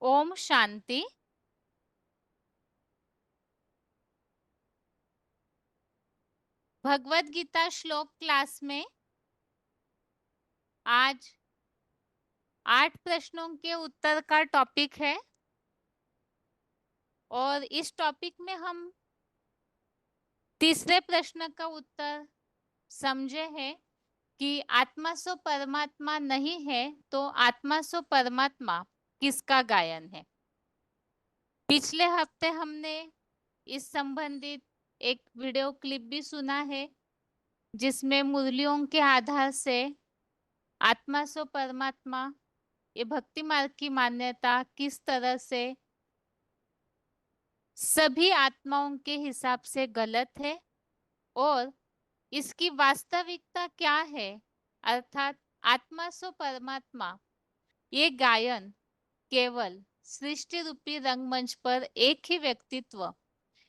ओम शांति। भगवत गीता श्लोक क्लास में आज 8 प्रश्नों के उत्तर का टॉपिक है और इस टॉपिक में हम तीसरे प्रश्न का उत्तर समझे हैं कि आत्मा सो परमात्मा नहीं है तो आत्मा सो परमात्मा किसका गायन है। पिछले हफ्ते हमने इस संबंधित एक वीडियो क्लिप भी सुना है जिसमें मुरलियों के आधार से आत्मा सो परमात्मा ये भक्ति मार्ग की मान्यता किस तरह से सभी आत्माओं के हिसाब से गलत है और इसकी वास्तविकता क्या है, अर्थात आत्मा सो परमात्मा ये गायन केवल सृष्टि रूपी रंगमंच पर एक ही व्यक्तित्व,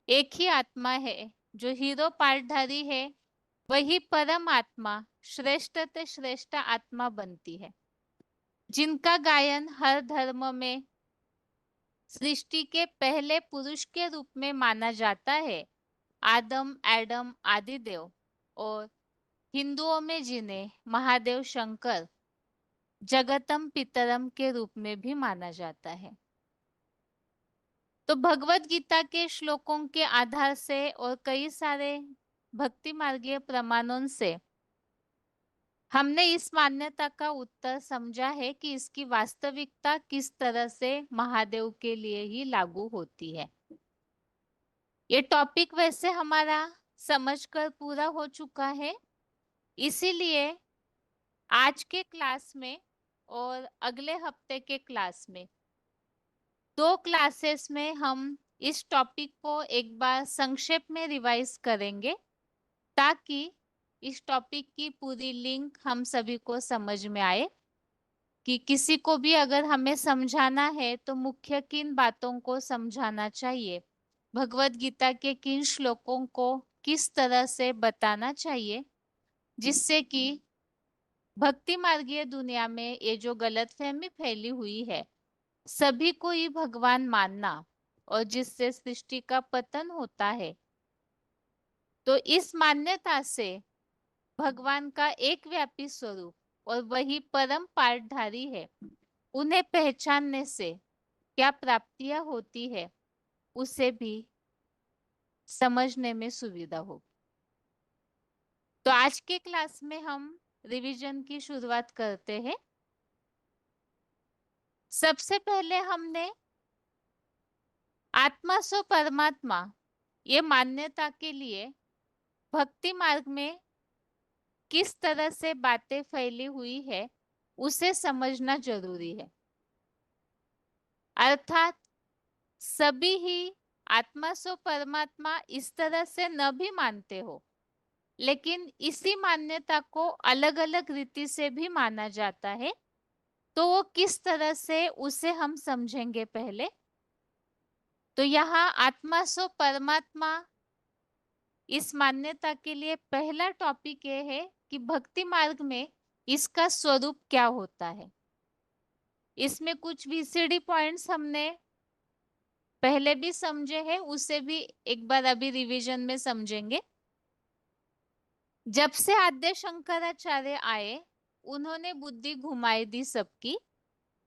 एक ही आत्मा है जो हीरो पार्टधारी है, वही परम आत्मा श्रेष्ठ से श्रेष्ठ आत्मा बनती है, जिनका गायन हर धर्म में सृष्टि के पहले पुरुष के रूप में माना जाता है, आदम एडम आदिदेव, और हिंदुओं में जिन्हें महादेव शंकर जगतम पितरम के रूप में भी माना जाता है। तो भगवत गीता के श्लोकों के आधार से और कई सारे भक्ति मार्गीय प्रमाणों से हमने इस मान्यता का उत्तर समझा है कि इसकी वास्तविकता किस तरह से महादेव के लिए ही लागू होती है। ये टॉपिक वैसे हमारा समझकर पूरा हो चुका है, इसीलिए आज के क्लास में और अगले हफ्ते के क्लास में 2 क्लासेस में हम इस टॉपिक को एक बार संक्षेप में रिवाइज करेंगे ताकि इस टॉपिक की पूरी लिंक हम सभी को समझ में आए कि किसी को भी अगर हमें समझाना है तो मुख्य किन बातों को समझाना चाहिए, भगवत गीता के किन श्लोकों को किस तरह से बताना चाहिए, जिससे कि भक्ति मार्गीय दुनिया में ये जो गलतफहमी फैली हुई है सभी को ही भगवान मानना और जिससे सृष्टि का पतन होता है, तो इस मान्यता से भगवान का एक व्यापी स्वरूप और वही परम पाठधारी है, उन्हें पहचानने से क्या प्राप्तियां होती है उसे भी समझने में सुविधा हो। तो आज के क्लास में हम रिवीजन की शुरुआत करते हैं। सबसे पहले हमने आत्मा सो परमात्मा ये मान्यता के लिए भक्ति मार्ग में किस तरह से बातें फैली हुई है उसे समझना जरूरी है। अर्थात सभी ही आत्मा सो परमात्मा इस तरह से न भी मानते हो, लेकिन इसी मान्यता को अलग अलग रीति से भी माना जाता है, तो वो किस तरह से उसे हम समझेंगे पहले। तो यहाँ आत्मा सो परमात्मा इस मान्यता के लिए पहला टॉपिक ये है कि भक्ति मार्ग में इसका स्वरूप क्या होता है। इसमें कुछ वीसीडी पॉइंट्स हमने पहले भी समझे हैं, उसे भी एक बार अभी रिवीजन में समझेंगे। जब से आद्य शंकराचार्य आए उन्होंने बुद्धि घुमाई दी सबकी,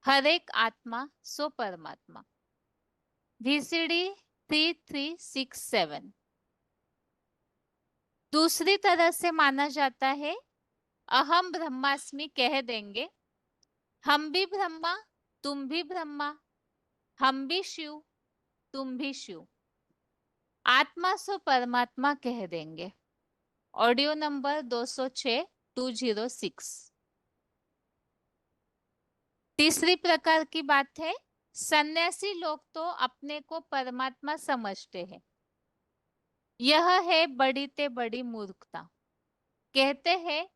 हर एक आत्मा सो परमात्मा। वीसीडी 3367। दूसरी तरह से माना जाता है, अहम ब्रह्मास्मि कह देंगे, हम भी ब्रह्मा तुम भी ब्रह्मा, हम भी शिव तुम भी शिव, आत्मा सो परमात्मा कह देंगे। Audio number 206 206। तीसरी प्रकार की बात है, सन्यासी लोग तो अपने को परमात्मा समझते हैं, यह है बड़ी ते बड़ी मूर्खता। कहते हैं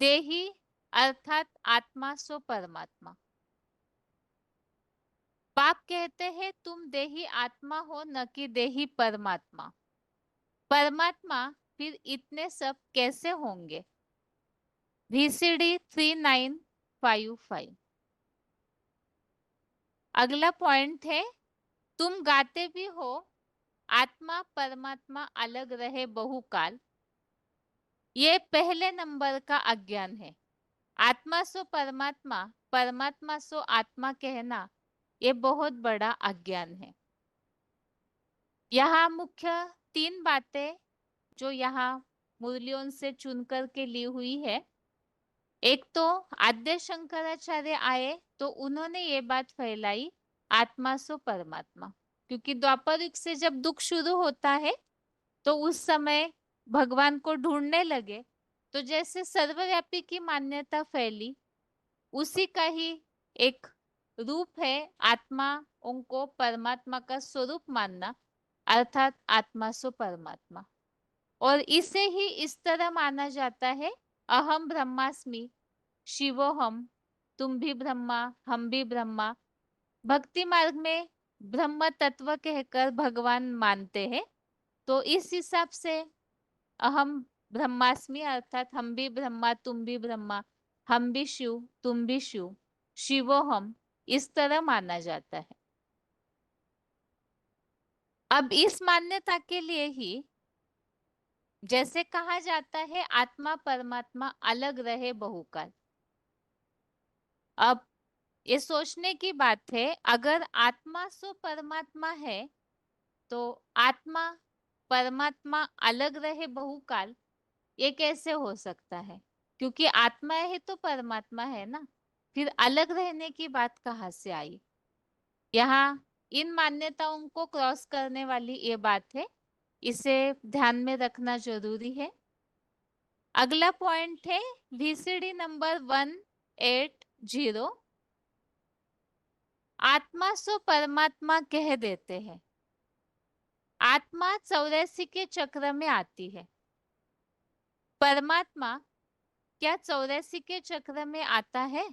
देही अर्थात आत्मा सो परमात्मा। बाप कहते हैं तुम देही आत्मा हो न कि देही परमात्मा। परमात्मा फिर इतने सब कैसे होंगे। वीसीडी 3955। अगला पॉइंट है, तुम गाते भी हो आत्मा परमात्मा अलग रहे बहुकाल। ये पहले नंबर का अज्ञान है। आत्मा सो परमात्मा, परमात्मा सो आत्मा कहना, ये बहुत बड़ा अज्ञान है। यहाँ मुख्य 3 बातें जो यहाँ मुरलियों से चुन कर के ली हुई है। एक तो आद्य शंकराचार्य आए तो उन्होंने ये बात फैलाई, आत्मा सो परमात्मा, क्योंकि द्वापर युग से जब दुख शुरू होता है तो उस समय भगवान को ढूंढने लगे, तो जैसे सर्वव्यापी की मान्यता फैली, उसी का ही एक रूप है आत्मा उनको परमात्मा का स्वरूप मानना, अर्थात आत्मा सो परमात्मा। और इसे ही इस तरह माना जाता है, अहम ब्रह्मास्मि शिवोहम, तुम भी ब्रह्मा हम भी ब्रह्मा। भक्ति मार्ग में ब्रह्म तत्व कहकर भगवान मानते हैं। तो इस हिसाब से अहम ब्रह्मास्मि अर्थात हम भी ब्रह्मा तुम भी ब्रह्मा, हम भी शिव तुम भी शिव, शिवोहम, इस तरह माना जाता है। अब इस मान्यता के लिए ही जैसे कहा जाता है आत्मा परमात्मा अलग रहे बहुकाल। अब ये सोचने की बात है, अगर आत्मा सो परमात्मा है तो आत्मा परमात्मा अलग रहे बहुकाल, ये कैसे हो सकता है? क्योंकि आत्मा है तो परमात्मा है ना, फिर अलग रहने की बात कहाँ से आई? यहाँ इन मान्यताओं को क्रॉस करने वाली ये बात है, इसे ध्यान में रखना जरूरी है। अगला पॉइंट है वीसीडी नंबर 180, आत्मा सो परमात्मा कह देते हैं। आत्मा 84 के चक्र में आती है, परमात्मा क्या 84 के चक्र में आता है?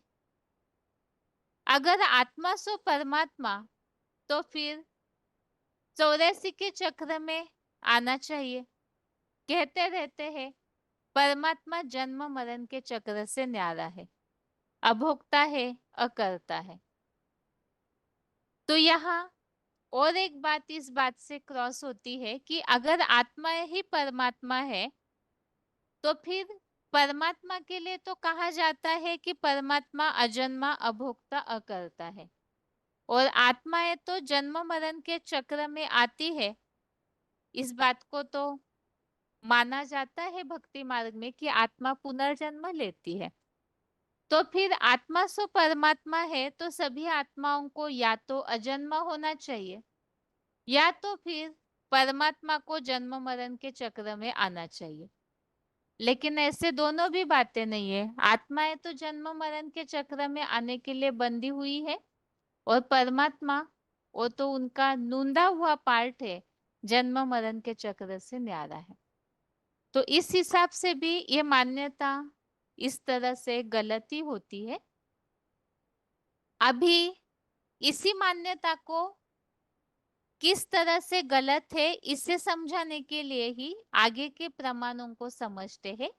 अगर आत्मा सो परमात्मा तो फिर 84 के चक्र में आना चाहिए। कहते रहते हैं परमात्मा जन्म मरण के चक्र से न्यारा है, अभोक्ता है, अकर्ता है। तो यहाँ और एक बात इस बात से क्रॉस होती है कि अगर आत्मा ही परमात्मा है तो फिर परमात्मा के लिए तो कहा जाता है कि परमात्मा अजन्मा अभोक्ता अकर्ता है, और आत्माएं तो जन्म मरण के चक्र में आती है। इस बात को तो माना जाता है भक्ति मार्ग में कि आत्मा पुनर्जन्म लेती है। तो फिर आत्मा सो परमात्मा है तो सभी आत्माओं को या तो अजन्मा होना चाहिए या तो फिर परमात्मा को जन्म मरण के चक्र में आना चाहिए। लेकिन ऐसे दोनों भी बातें नहीं है। आत्माएं तो जन्म मरण के चक्र में आने के लिए बंधी हुई है, और परमात्मा वो तो उनका नूंदा हुआ पार्ट है, जन्म मरण के चक्र से न्यारा है। तो इस हिसाब से भी ये मान्यता इस तरह से गलती होती है। अभी इसी मान्यता को किस तरह से गलत है इसे समझाने के लिए ही आगे के प्रमाणों को समझते हैं।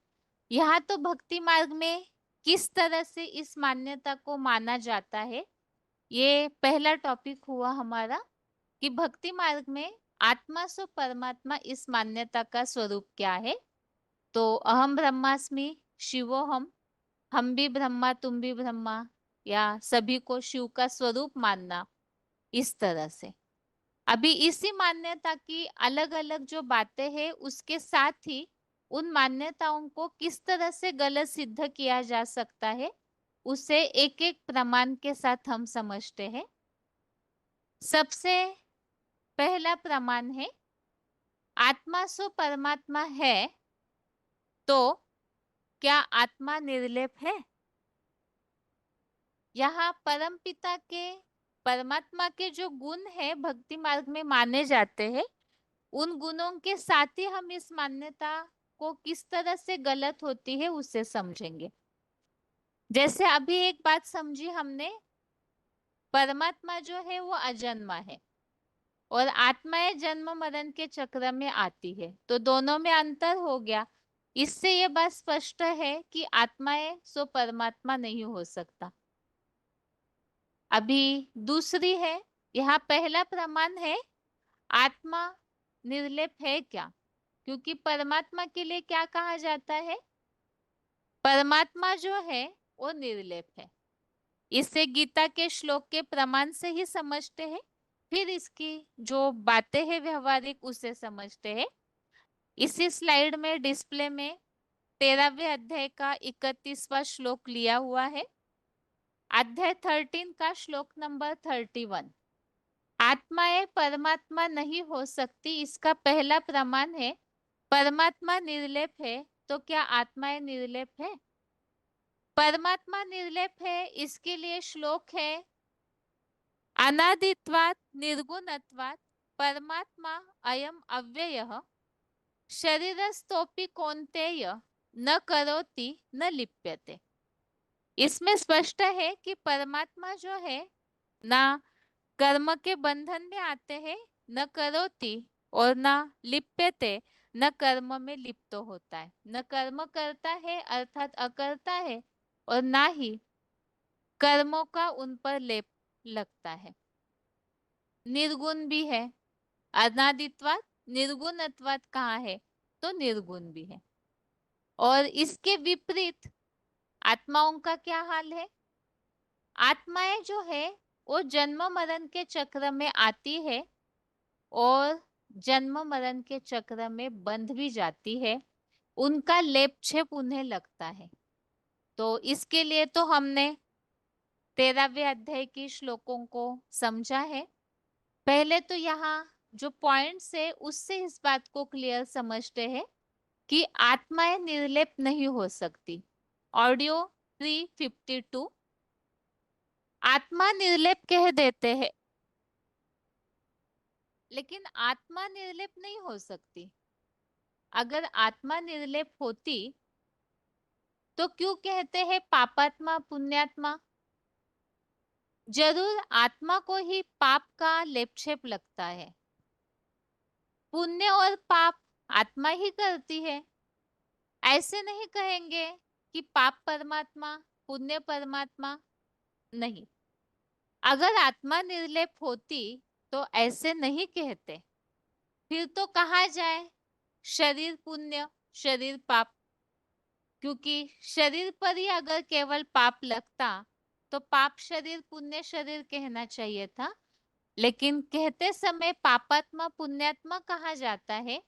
यहाँ तो भक्ति मार्ग में किस तरह से इस मान्यता को माना जाता है, ये पहला टॉपिक हुआ हमारा कि भक्ति मार्ग में आत्मा सो परमात्मा इस मान्यता का स्वरूप क्या है। तो अहम ब्रह्मास्मि शिवोहम, हम भी ब्रह्मा तुम भी ब्रह्मा, या सभी को शिव का स्वरूप मानना, इस तरह से। अभी इसी मान्यता की अलग अलग जो बातें हैं उसके साथ ही उन मान्यताओं को किस तरह से गलत सिद्ध किया जा सकता है, उसे एक एक प्रमाण के साथ हम समझते हैं। सबसे पहला प्रमाण है, आत्मा सो परमात्मा है तो क्या आत्मा निर्लेप है? यहाँ परम पिता के परमात्मा के जो गुण है भक्ति मार्ग में माने जाते हैं, उन गुणों के साथ ही हम इस मान्यता को किस तरह से गलत होती है उसे समझेंगे। जैसे अभी एक बात समझी हमने, परमात्मा जो है वो अजन्मा है और आत्माएं जन्म मरण के चक्र में आती है, तो दोनों में अंतर हो गया। इससे ये बात स्पष्ट है कि आत्माएं सो परमात्मा नहीं हो सकता। अभी दूसरी है, यहाँ पहला प्रमाण है आत्मा निर्लेप है क्या, क्योंकि परमात्मा के लिए क्या कहा जाता है, परमात्मा जो है वो निर्लेप है। इसे गीता के श्लोक के प्रमाण से ही समझते हैं, फिर इसकी जो बातें हैं व्यवहारिक उसे समझते हैं। इसी स्लाइड में डिस्प्ले में 13वें अध्याय का 31वां श्लोक लिया हुआ है। अध्याय 13 का श्लोक नंबर 31। आत्माएं परमात्मा नहीं हो सकती, इसका पहला प्रमाण है परमात्मा निर्लेप है, तो क्या आत्माएं निर्लेप है? परमात्मा निर्लेप है, इसके लिए श्लोक है अनादित्वात् निर्गुणत्वात् परमात्मा अयम अव्ययः शरीरस्थोपि कौन्तेय न करोति न लिप्यते। इसमें स्पष्ट है कि परमात्मा जो है ना कर्म के बंधन में आते हैं, न करोति और न लिप्यते, न कर्म में लिप्त होता है, न कर्म करता है अर्थात अकर्ता है, और ना ही कर्मों का उन पर लेप लगता है। निर्गुण भी है, अनादित्वात निर्गुणत्वात कहाँ है, तो निर्गुण भी है। और इसके विपरीत आत्माओं का क्या हाल है? आत्माएं जो है वो जन्म मरण के चक्र में आती है और जन्म मरण के चक्र में बंध भी जाती है, उनका लेप छेप उन्हें लगता है। तो इसके लिए तो हमने 13वें अध्याय की श्लोकों को समझा है। पहले तो यहाँ जो पॉइंट्स है उससे इस बात को क्लियर समझते हैं कि आत्माएं निर्लेप नहीं हो सकती। ऑडियो 352। आत्मा निर्लेप कह देते हैं, लेकिन आत्मा निर्लेप नहीं हो सकती। अगर आत्मा निर्लेप होती तो क्यों कहते हैं पापात्मा पुण्यात्मा? जरूर आत्मा को ही पाप का लेपछेप लगता है। पुण्य और पाप आत्मा ही करती है। ऐसे नहीं कहेंगे कि पाप परमात्मा पुण्य परमात्मा, नहीं। अगर आत्मा निर्लेप होती तो ऐसे नहीं कहते, फिर तो कहा जाए शरीर पुण्य शरीर पाप, क्योंकि शरीर पर ही अगर केवल पाप लगता तो पाप शरीर पुण्य शरीर कहना चाहिए था। लेकिन कहते समय पापात्मा पुण्यात्मा कहा जाता है।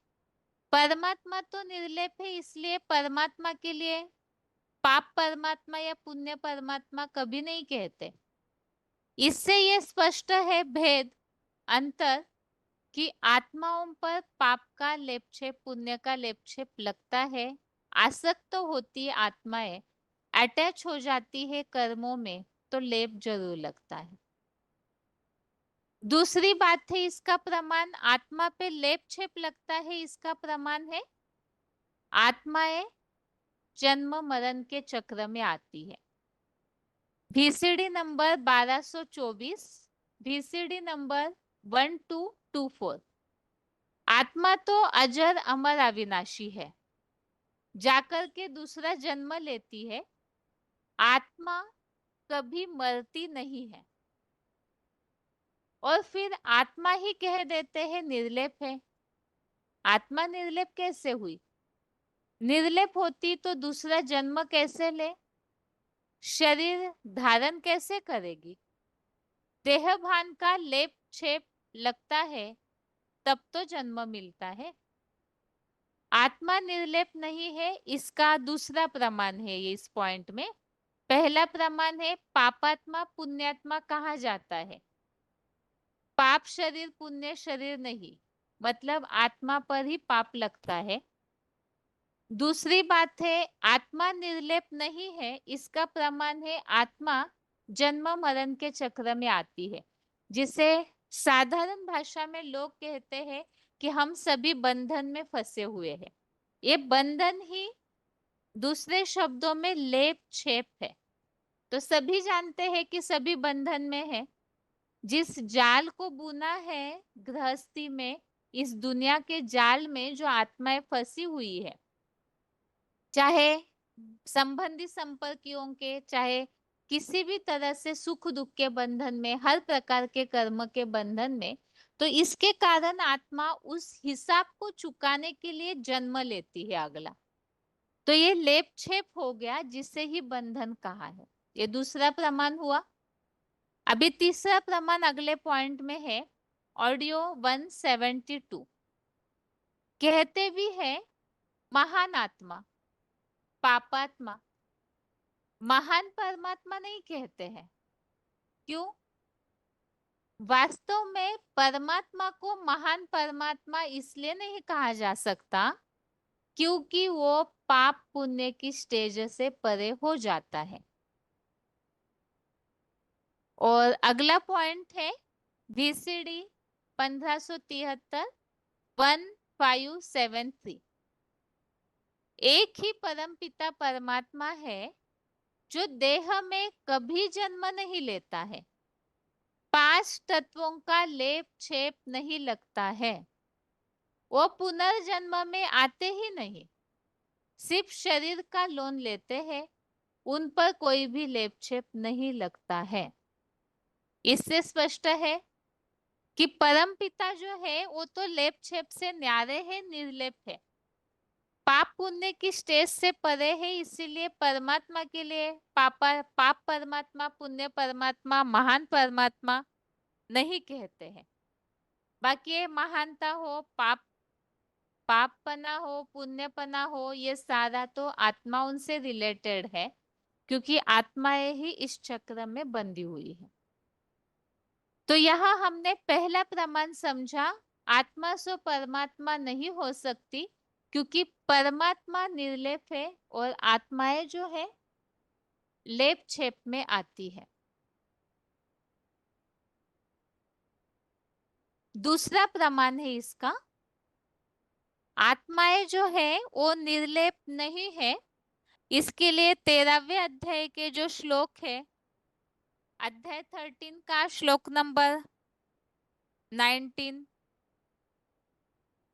परमात्मा तो निर्लेप है, इसलिए परमात्मा के लिए पाप परमात्मा या पुण्य परमात्मा कभी नहीं कहते। इससे ये स्पष्ट है भेद, अंतर, कि आत्माओं पर पाप का लेपछेप पुण्य का लेपछेप लगता है, आसक्त होती है आत्माएं, अटैच हो जाती है कर्मों में, तो लेप जरूर लगता है। दूसरी बात है इसका प्रमाण, आत्मा पे लेप छेप लगता है, इसका प्रमाण है आत्माएं जन्म मरण के चक्र में आती है। VCD number 1224, VCD number 1224। आत्मा तो अजर अमर अविनाशी है, जाकर के दूसरा जन्म लेती है। आत्मा कभी मरती नहीं है, और फिर आत्मा ही कह देते हैं निर्लेप है। आत्मा निर्लेप कैसे हुई? निर्लेप होती तो दूसरा जन्म कैसे ले, शरीर धारण कैसे करेगी? देह भान का लेप छेप लगता है तब तो जन्म मिलता है। आत्मा निर्लेप नहीं है, इसका दूसरा प्रमाण है ये इस पॉइंट में। पहला प्रमाण है पापात्मा पुण्यात्मा कहा जाता है, पाप शरीर पुण्य शरीर नहीं, मतलब आत्मा पर ही पाप लगता है। दूसरी बात है आत्मा निर्लेप नहीं है, इसका प्रमाण है आत्मा जन्म मरण के चक्र में आती है, जिसे साधारण भाषा में लोग कहते हैं कि हम सभी बंधन में फंसे हुए हैं। ये बंधन ही दूसरे शब्दों में लेप छेप है। तो सभी जानते हैं कि सभी बंधन में है। जिस जाल को बुना है गृहस्थी में, इस दुनिया के जाल में जो आत्माएं फंसी हुई है, चाहे संबंधी संपर्कियों के, चाहे किसी भी तरह से सुख दुख के बंधन में, हर प्रकार के कर्म के बंधन में, तो इसके कारण आत्मा उस हिसाब को चुकाने के लिए जन्म लेती है अगला। तो ये लेप छेप हो गया, जिसे ही बंधन कहा है। ये दूसरा प्रमाण हुआ। अभी तीसरा प्रमाण अगले पॉइंट में है, ऑडियो 172। कहते भी है महान आत्मा, पापात्मा, महान परमात्मा नहीं कहते हैं। क्यों? वास्तव में परमात्मा को महान परमात्मा इसलिए नहीं कहा जा सकता क्योंकि वो पाप पुण्य की स्टेज से परे हो जाता है। और अगला पॉइंट है VCD 1573 1573। एक ही परम पिता परमात्मा है जो देह में कभी जन्म नहीं लेता है, 5 तत्वों का लेप छेप नहीं लगता है, वो पुनर्जन्म में आते ही नहीं, सिर्फ शरीर का लोन लेते हैं, उन पर कोई भी लेप छेप नहीं लगता है। इससे स्पष्ट है कि परम पिता जो है वो तो लेप छेप से न्यारे है, निर्लेप है, पाप पुण्य की स्टेज से परे है। इसीलिए परमात्मा के लिए पाप परमात्मा, पुण्य परमात्मा, महान परमात्मा नहीं कहते हैं। बाकी ये महानता हो, पापपना हो, पुण्यपना हो, ये सारा तो आत्माओं से रिलेटेड है, क्योंकि आत्माएं ही इस चक्र में बंधी हुई है। तो यहाँ हमने पहला प्रमाण समझा, आत्मा सो परमात्मा नहीं हो सकती, क्योंकि परमात्मा निर्लेप है और आत्माएं जो है लेप छेप में आती है। दूसरा प्रमाण है इसका, आत्माएं जो है वो निर्लेप नहीं है। इसके लिए 13वें अध्याय के जो श्लोक है, अध्याय 13 का श्लोक नंबर 19,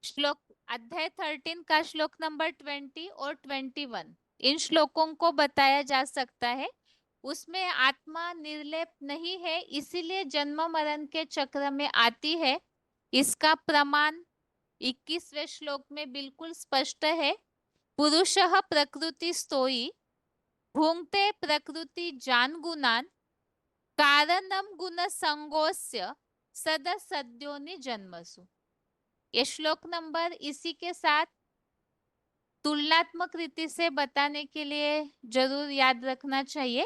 श्लोक अध्याय 13 का श्लोक नंबर 20 और 21, इन श्लोकों को बताया जा सकता है। उसमें आत्मा निर्लेप नहीं है, इसीलिए जन्म मरण के चक्र में आती है। इसका प्रमाण 21वें श्लोक में बिल्कुल स्पष्ट है। पुरुषः प्रकृति स्तोई भुंक्ते प्रकृति जान गुणान कारणम गुण संगोस्य सदा सद्योनि जन्मसु। ये श्लोक नंबर इसी के साथ तुलनात्मक रीति से बताने के लिए जरूर याद रखना चाहिए।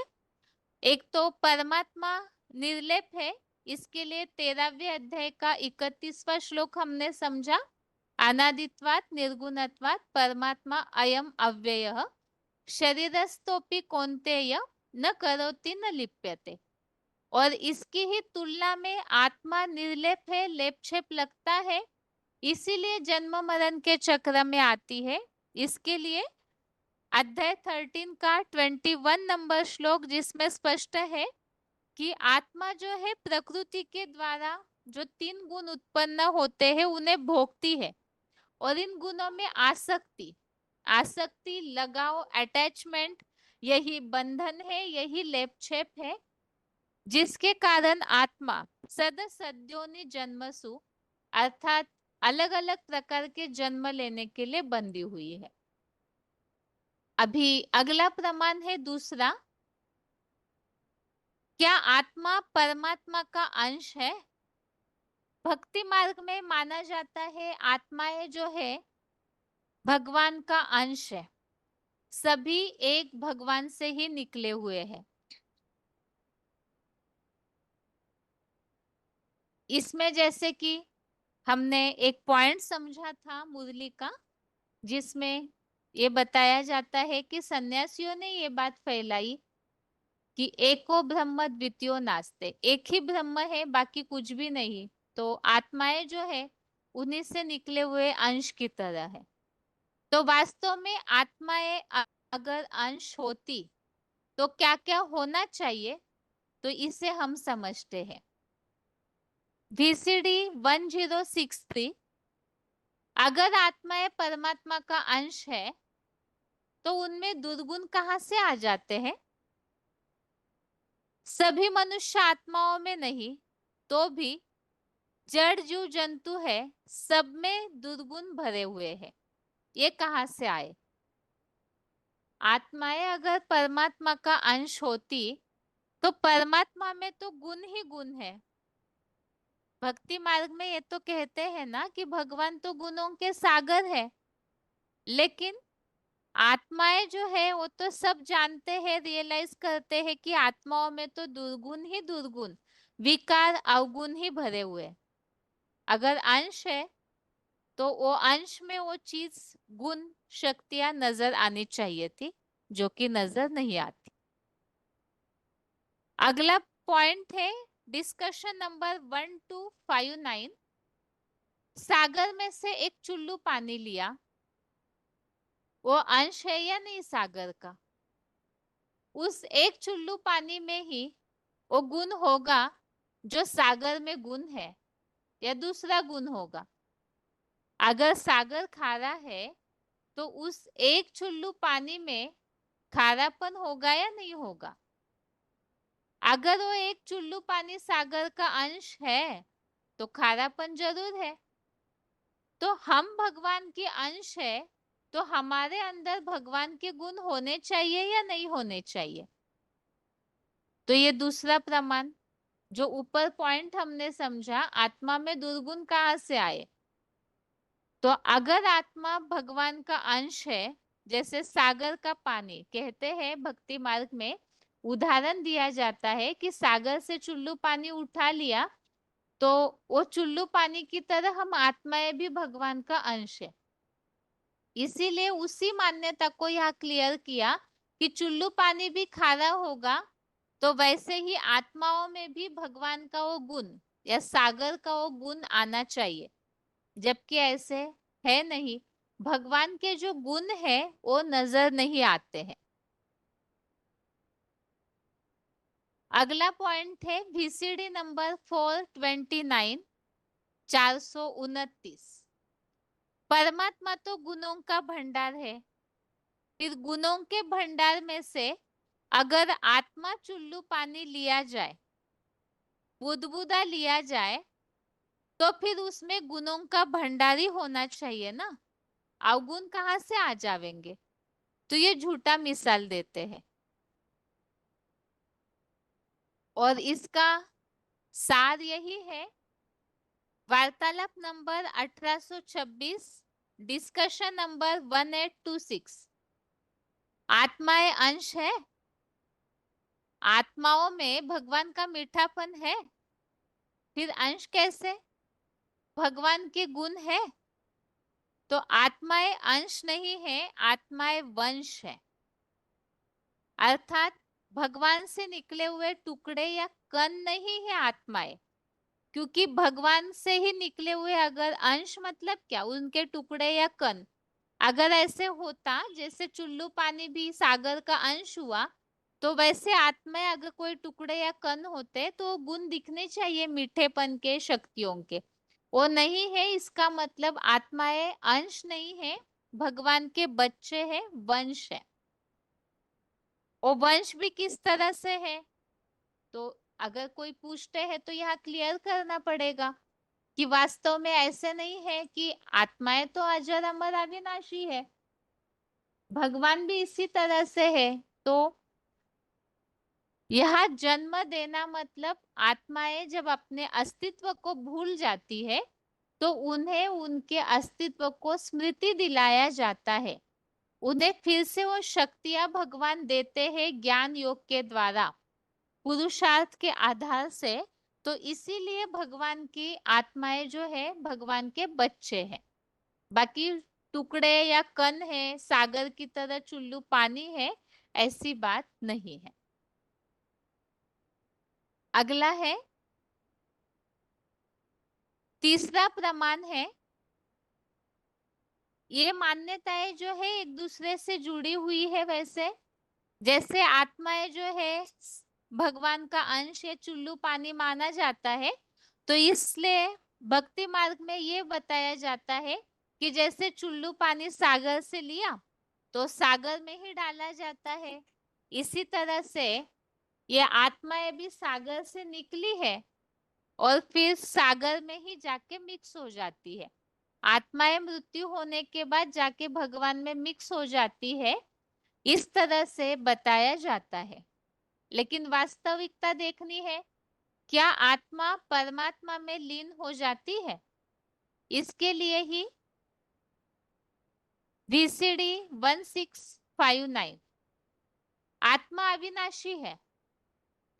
एक तो परमात्मा निर्लेप है, इसके लिए 13वें अध्याय का 31वां श्लोक हमने समझा, अनादित्वात् निर्गुणत्वात् परमात्मा अयम अव्ययः शरीरस्थोपि कौन्तेय न करोति न लिप्यते। और इसकी ही तुलना में आत्मा निर्लेप है, लेपछेप लगता है, इसीलिए जन्म मरण के चक्र में आती है। इसके लिए अध्याय 13 का 21 नंबर श्लोक, जिसमें स्पष्ट है कि आत्मा जो है प्रकृति के द्वारा जो 3 गुण उत्पन्न होते हैं उन्हें भोगती है, और इन गुणों में आसक्ति, लगाव, अटैचमेंट, यही बंधन है, यही लेपछेप है, जिसके कारण आत्मा सद सद्योनि जन्मसु, अर्थात अलग अलग प्रकार के जन्म लेने के लिए बंधी हुई है। अभी अगला प्रमाण है दूसरा, क्या आत्मा परमात्मा का अंश है? भक्ति मार्ग में माना जाता है आत्माएं जो है भगवान का अंश है, सभी एक भगवान से ही निकले हुए हैं। इसमें जैसे कि हमने एक पॉइंट समझा था मुरली का, जिसमें ये बताया जाता है कि सन्यासियों ने ये बात फैलाई कि एको ब्रह्म द्वितीयो नास्ते, एक ही ब्रह्म है, बाकी कुछ भी नहीं। तो आत्माएं जो है उन्हीं से निकले हुए अंश की तरह है। तो वास्तव में आत्माएं अगर अंश होती तो क्या क्या होना चाहिए, तो इसे हम समझते हैं। VCD 1063, अगर आत्माएं परमात्मा का अंश है तो उनमें दुर्गुण कहाँ से आ जाते हैं? सभी मनुष्य आत्माओं में नहीं तो भी जड़ जीव जंतु है, सब में दुर्गुण भरे हुए हैं। ये कहाँ से आए? आत्माएं अगर परमात्मा का अंश होती तो परमात्मा में तो गुण ही गुण है। भक्ति मार्ग में ये तो कहते हैं ना कि भगवान तो गुणों के सागर है, लेकिन आत्माएं जो है वो तो सब जानते हैं, रियलाइज करते हैं कि आत्माओं में तो दुर्गुण ही दुर्गुण, विकार अवगुण ही भरे हुए। अगर अंश है तो वो अंश में वो चीज, गुण, शक्तियां नजर आनी चाहिए थी, जो कि नजर नहीं आती। अगला पॉइंट है डिस्कशन नंबर 1259। सागर में से एक चुल्लू पानी लिया, वो अंश है या नहीं सागर का? उस एक चुल्लू पानी में ही वो गुण होगा जो सागर में गुण है, या दूसरा गुण होगा? अगर सागर खारा है तो उस एक चुल्लू पानी में खारापन होगा या नहीं होगा? अगर वो एक चुल्लू पानी सागर का अंश है तो खारापन जरूर है। तो हम भगवान के अंश है, तो हमारे अंदर भगवान के गुण होने चाहिए या नहीं होने चाहिए? तो ये दूसरा प्रमाण, जो ऊपर पॉइंट हमने समझा, आत्मा में दुर्गुण कहाँ से आए? तो अगर आत्मा भगवान का अंश है, जैसे सागर का पानी, कहते हैं भक्ति मार्ग में उदाहरण दिया जाता है कि सागर से चुल्लू पानी उठा लिया तो वो चुल्लू पानी की तरह हम आत्माएं भी भगवान का अंश है। इसीलिए उसी मान्यता को यहाँ क्लियर किया कि चुल्लू पानी भी खारा होगा, तो वैसे ही आत्माओं में भी भगवान का वो गुण या सागर का वो गुण आना चाहिए, जबकि ऐसे है नहीं। भगवान के जो गुण है वो नजर नहीं आते हैं। अगला पॉइंट है VCD नंबर 429, 429। परमात्मा तो गुणों का भंडार है, फिर गुणों के भंडार में से अगर आत्मा चुल्लू पानी लिया जाए, बुदबुदा लिया जाए, तो फिर उसमें गुणों का भंडार ही होना चाहिए ना। अवगुण कहाँ से आ जाएंगे? तो ये झूठा मिसाल देते हैं। और इसका सार यही है, वार्तालाप नंबर 1826, डिस्कशन नंबर 1826। आत्माएं अंश है, आत्माओं में भगवान का मीठापन है, फिर अंश कैसे? भगवान के गुण है, तो आत्माएं अंश नहीं है, आत्माएं वंश है। अर्थात भगवान से निकले हुए टुकड़े या कण नहीं है आत्माएं, क्योंकि भगवान से ही निकले हुए अगर अंश, मतलब क्या, उनके टुकड़े या कण। अगर ऐसे होता जैसे चुल्लू पानी भी सागर का अंश हुआ, तो वैसे आत्माएं अगर कोई टुकड़े या कण होते तो गुण दिखने चाहिए मीठेपन के, शक्तियों के। वो नहीं है, इसका मतलब आत्माएं अंश नहीं है, भगवान के बच्चे हैं, वंश है। वो वंश भी किस तरह से है? तो अगर कोई पूछते हैं तो यहाँ क्लियर करना पड़ेगा कि वास्तव में ऐसे नहीं है कि आत्माएं तो अजर अमर अविनाशी है, भगवान भी इसी तरह से है। तो यह जन्म देना मतलब आत्माएं जब अपने अस्तित्व को भूल जाती है तो उन्हें उनके अस्तित्व को स्मृति दिलाया जाता है। उन्हें फिर से वो शक्तियां भगवान देते हैं ज्ञान योग के द्वारा, पुरुषार्थ के आधार से। तो इसीलिए भगवान की आत्माएं जो है भगवान के बच्चे हैं। बाकी टुकड़े या कण है, सागर की तरह चुल्लू पानी है, ऐसी बात नहीं है। अगला है, तीसरा प्रमाण है, ये मान्यताएं जो है एक दूसरे से जुड़ी हुई है। वैसे जैसे आत्माएं जो है भगवान का अंश या चुल्लू पानी माना जाता है, तो इसलिए भक्ति मार्ग में ये बताया जाता है कि जैसे चुल्लू पानी सागर से लिया तो सागर में ही डाला जाता है। इसी तरह से ये आत्माएं भी सागर से निकली है और फिर सागर में ही जाके मिक्स हो जाती है। आत्माएं मृत्यु होने के बाद जाके भगवान में मिक्स हो जाती है, इस तरह से बताया जाता है। लेकिन वास्तविकता देखनी है, क्या आत्मा परमात्मा में लीन हो जाती है? इसके लिए ही VCD 1659, आत्मा अविनाशी है।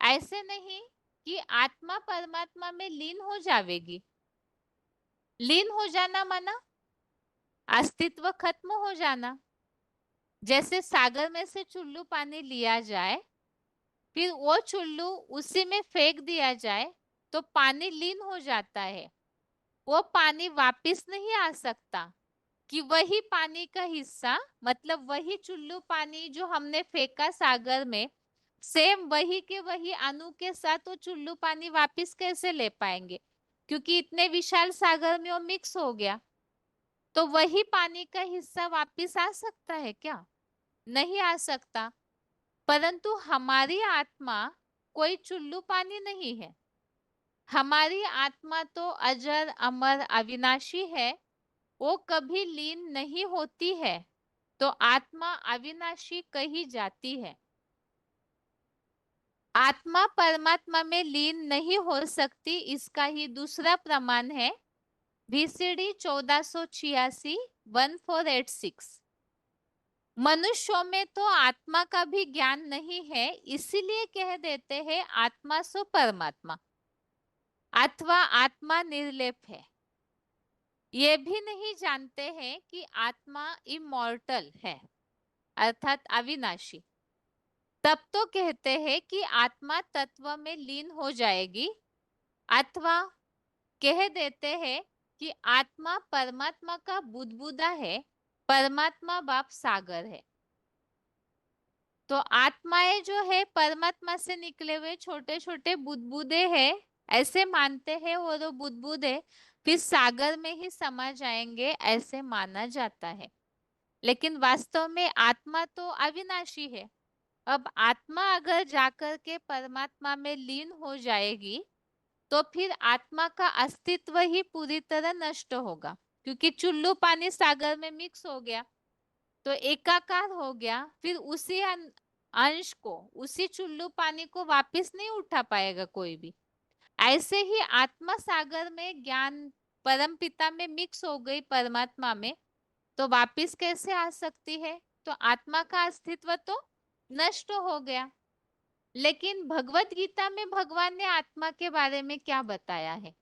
ऐसे नहीं कि आत्मा परमात्मा में लीन हो जाएगी। लीन हो जाना माना अस्तित्व खत्म हो जाना। जैसे सागर में से चुल्लू पानी लिया जाए, फिर वो चुल्लू उसी में फेंक दिया जाए, तो पानी लीन हो जाता है। वो पानी वापस नहीं आ सकता कि वही पानी का हिस्सा, मतलब वही चुल्लू पानी जो हमने फेंका सागर में, सेम वही के वही अणु के साथ वो चुल्लू पानी वापस कैसे ले पाएंगे? क्योंकि इतने विशाल सागर में वो मिक्स हो गया। तो वही पानी का हिस्सा वापस आ सकता है क्या? नहीं आ सकता। परंतु हमारी आत्मा कोई चुल्लू पानी नहीं है। हमारी आत्मा तो अजर अमर अविनाशी है, वो कभी लीन नहीं होती है, तो आत्मा अविनाशी कही जाती है। आत्मा परमात्मा में लीन नहीं हो सकती, इसका ही दूसरा प्रमाण है VCD 1486 1486। मनुष्यों में तो आत्मा का भी ज्ञान नहीं है, इसीलिए कह देते हैं आत्मा सो परमात्मा, अथवा आत्मा निर्लेप है। ये भी नहीं जानते हैं कि आत्मा इमॉर्टल है, अर्थात अविनाशी। तब तो कहते हैं कि आत्मा तत्व में लीन हो जाएगी, अथवा कह देते हैं कि आत्मा परमात्मा का बुदबुदा है, परमात्मा बाप सागर है। तो आत्माएं जो है परमात्मा से निकले हुए छोटे छोटे बुदबुदे हैं, ऐसे मानते हैं। वो तो बुदबुदे फिर सागर में ही समा जाएंगे, ऐसे माना जाता है। लेकिन वास्तव में आत्मा तो अविनाशी है। अब आत्मा अगर जाकर के परमात्मा में लीन हो जाएगी, तो फिर आत्मा का अस्तित्व ही पूरी तरह नष्ट होगा, क्योंकि चुल्लू पानी सागर में मिक्स हो गया, तो एकाकार हो गया। फिर उसी अंश को, उसी चुल्लू पानी को वापस नहीं उठा पाएगा कोई भी। ऐसे ही आत्मा सागर में ज्ञान परम पिता में मिक्स हो गई परमात्मा में, तो वापस कैसे आ सकती है? तो आत्मा का अस्तित्व तो नष्ट हो गया। लेकिन भगवत गीता में भगवान ने आत्मा के बारे में क्या बताया है?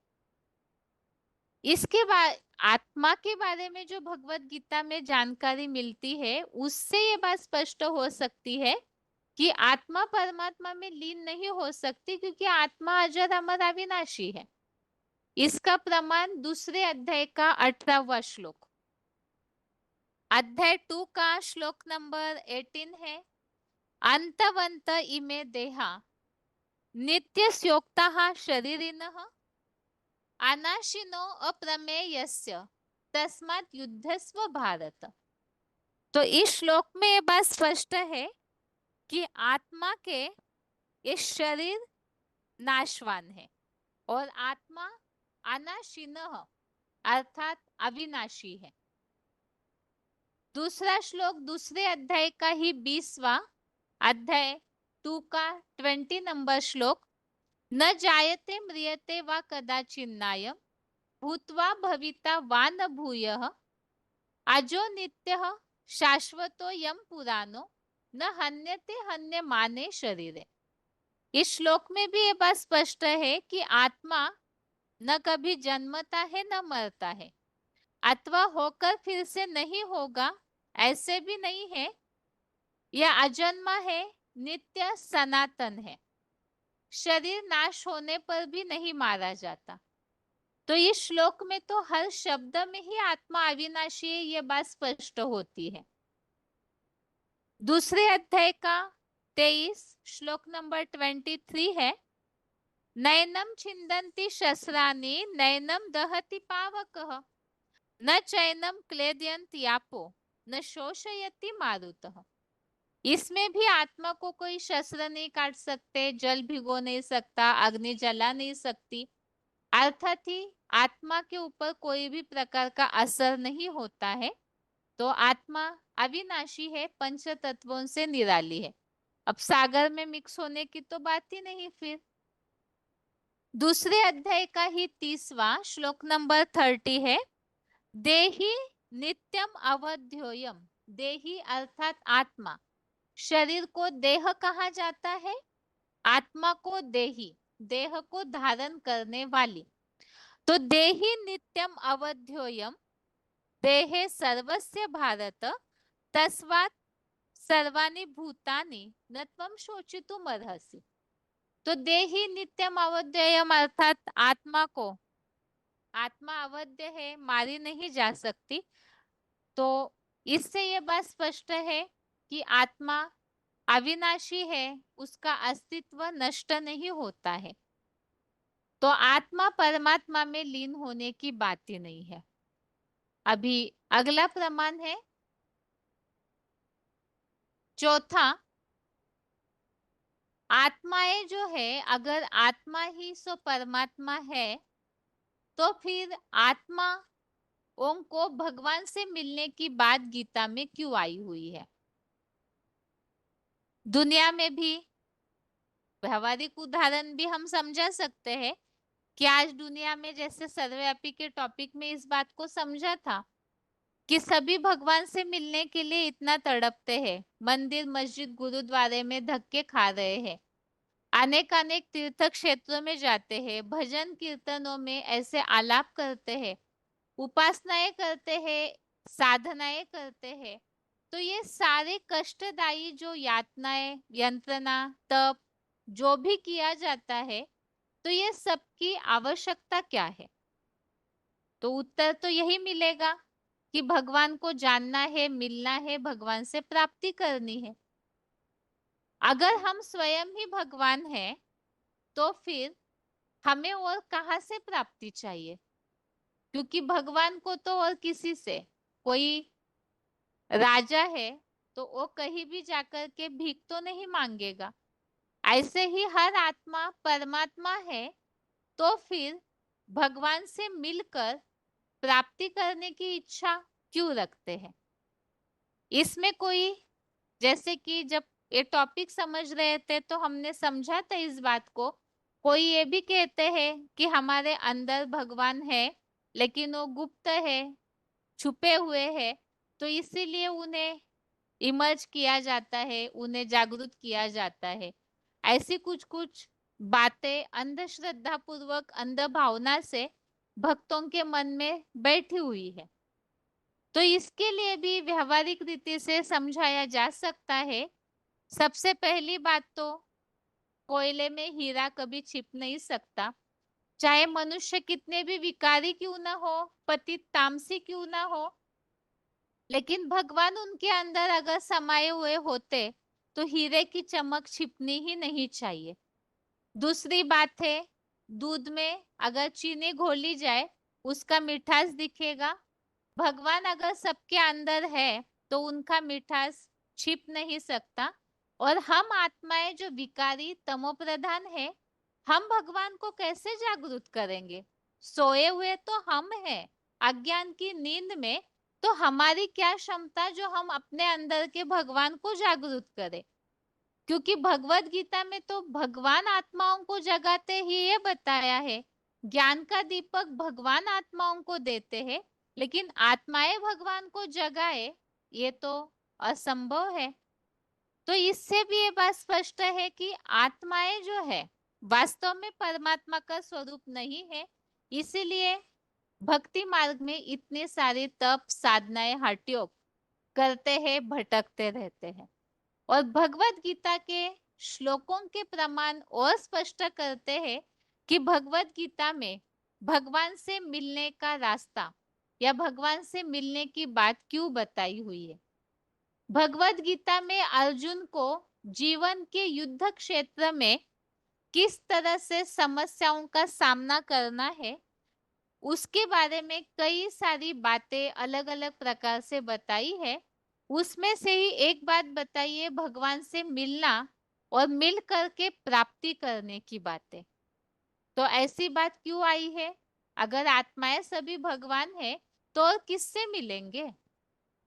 इसके बाद आत्मा के बारे में जो भगवत गीता में जानकारी मिलती है, उससे ये बात स्पष्ट हो सकती है कि आत्मा परमात्मा में लीन नहीं हो सकती, क्योंकि आत्मा अजर अमर अविनाशी है। इसका प्रमाण दूसरे अध्याय का 18वां श्लोक, अध्याय 2 का श्लोक नंबर 18 है। अंतवंत इमे देहा नित्यस्योक्ताः शरीरिणः अनाशिनो अप्रमेयस्य तस्मात् युद्धस्व भारत। तो इस श्लोक में ये बात स्पष्ट है कि आत्मा के ये शरीर नाशवान है और आत्मा अनाशिनः अर्थात अविनाशी है। दूसरा श्लोक दूसरे अध्याय का ही 20वां अध्याय 2 का 20 नंबर श्लोक, न जायते म्रियते वा कदाचिन्नायम् भूत्वा भविता वा न भूयः अजो नित्यः शाश्वतो यम पुराणो न हन्यते हन्यमाने शरीरे। इस श्लोक में भी ये बात स्पष्ट है कि आत्मा न कभी जन्मता है न मरता है, अथवा होकर फिर से नहीं होगा, ऐसे भी नहीं है। यह अजन्मा है, नित्य सनातन है। शरीर नाश होने पर भी नहीं मारा जाता। तो इस श्लोक में तो हर शब्द में ही आत्मा अविनाशी है, ये बात स्पष्ट होती है। दूसरे अध्याय का 23 श्लोक नंबर 23 है, नैनम छिन्दन्ति शस्त्राणि नैनम दहति पावकः न चैनम क्लेदयन्ति यापो न शोषयति मारुतः। इसमें भी आत्मा को कोई शस्त्र नहीं काट सकते, जल भिगो नहीं सकता, अग्नि जला नहीं सकती। अर्थात ही आत्मा के ऊपर कोई भी प्रकार का असर नहीं होता है। तो आत्मा अविनाशी है, पंच तत्वों से निराली है। अब सागर में मिक्स होने की तो बात ही नहीं फिर। दूसरे अध्याय का ही 30वां श्लोक नंबर 30 है। देही नित्यम अवध्योयम। देही अर्थात आत्मा। शरीर को देह कहा जाता है, आत्मा को देही, देह को धारण करने वाली। तो देही नित्यम अवध्योयम, देहे सर्वस्य भारत, तस्मात् सर्वाणि भूतानि न त्वं शोचितुम अर्हसि। तो देही नित्यम अवध्ययम अर्थात आत्मा को, आत्मा अवध्य है, मारी नहीं जा सकती। तो इससे ये बात स्पष्ट है कि आत्मा अविनाशी है, उसका अस्तित्व नष्ट नहीं होता है। तो आत्मा परमात्मा में लीन होने की बात ही नहीं है। अभी अगला प्रमाण है चौथा। आत्माएं जो है, अगर आत्मा ही सो परमात्मा है, तो फिर आत्मा ओम को भगवान से मिलने की बात गीता में क्यों आई हुई है? दुनिया में भी व्यवहारिक उदाहरण भी हम समझा सकते हैं कि आज दुनिया में जैसे सर्वव्यापी के टॉपिक में इस बात को समझा था कि सभी भगवान से मिलने के लिए इतना तड़पते हैं, मंदिर मस्जिद गुरुद्वारे में धक्के खा रहे हैं, अनेक अनेक तीर्थ क्षेत्रों में जाते हैं, भजन कीर्तनों में ऐसे आलाप करते हैं, उपासनाएं करते हैं, साधनाएं करते हैं। तो ये सारे कष्टदायी जो यातनाएं, यंत्रणा, तप जो भी किया जाता है, तो ये सबकी आवश्यकता क्या है? तो उत्तर तो यही मिलेगा कि भगवान को जानना है, मिलना है, भगवान से प्राप्ति करनी है। अगर हम स्वयं ही भगवान हैं, तो फिर हमें और कहाँ से प्राप्ति चाहिए? क्योंकि भगवान को तो और किसी से, कोई राजा है तो वो कहीं भी जाकर के भीख तो नहीं मांगेगा। ऐसे ही हर आत्मा परमात्मा है, तो फिर भगवान से मिलकर प्राप्ति करने की इच्छा क्यों रखते हैं? इसमें कोई, जैसे कि जब ये टॉपिक समझ रहे थे तो हमने समझा था इस बात को, कोई ये भी कहते हैं कि हमारे अंदर भगवान है लेकिन वो गुप्त है, छुपे हुए हैं, तो इसीलिए उन्हें इमर्ज किया जाता है, उन्हें जागरूक किया जाता है। ऐसी कुछ कुछ बातें अंधश्रद्धा पूर्वक, अंध भावना से भक्तों के मन में बैठी हुई है। तो इसके लिए भी व्यवहारिक रीति से समझाया जा सकता है। सबसे पहली बात तो, कोयले में हीरा कभी छिप नहीं सकता। चाहे मनुष्य कितने भी विकारी क्यों ना हो, पतित तामसी क्यों ना हो, लेकिन भगवान उनके अंदर अगर समाये हुए होते तो हीरे की चमक छिपनी ही नहीं चाहिए। दूसरी बात है, दूध में अगर चीनी घोली जाए उसका मिठास दिखेगा। भगवान अगर सबके अंदर है तो उनका मिठास छिप नहीं सकता। और हम आत्माएं जो विकारी तमोप्रधान है, हम भगवान को कैसे जागरूक करेंगे? सोए हुए तो हम हैं अज्ञान की नींद में। तो हमारी क्या क्षमता जो हम अपने अंदर के भगवान को जागरूक करें? क्योंकि भगवत गीता में तो भगवान आत्माओं को जगाते ही ये बताया है। ज्ञान का दीपक भगवान आत्माओं को देते हैं, लेकिन आत्माएं भगवान को जगाए, ये तो असंभव है। तो इससे भी ये बात स्पष्ट है कि आत्माएं जो है वास्तव में परमात्मा का स्वरूप नहीं है। इसीलिए भक्ति मार्ग में इतने सारे तप साधनाएं हठ योग करते हैं, भटकते रहते हैं। और भगवत गीता के श्लोकों के प्रमाण और स्पष्ट करते हैं कि भगवत गीता में भगवान से मिलने का रास्ता या भगवान से मिलने की बात क्यों बताई हुई है। भगवत गीता में अर्जुन को जीवन के युद्ध क्षेत्र में किस तरह से समस्याओं का सामना करना है, उसके बारे में कई सारी बातें अलग अलग प्रकार से बताई है। उसमें से ही एक बात बताइए, भगवान से मिलना और मिल करके प्राप्ति करने की बातें। तो ऐसी बात क्यों आई है? अगर आत्माएं सभी भगवान है तो और किससे मिलेंगे?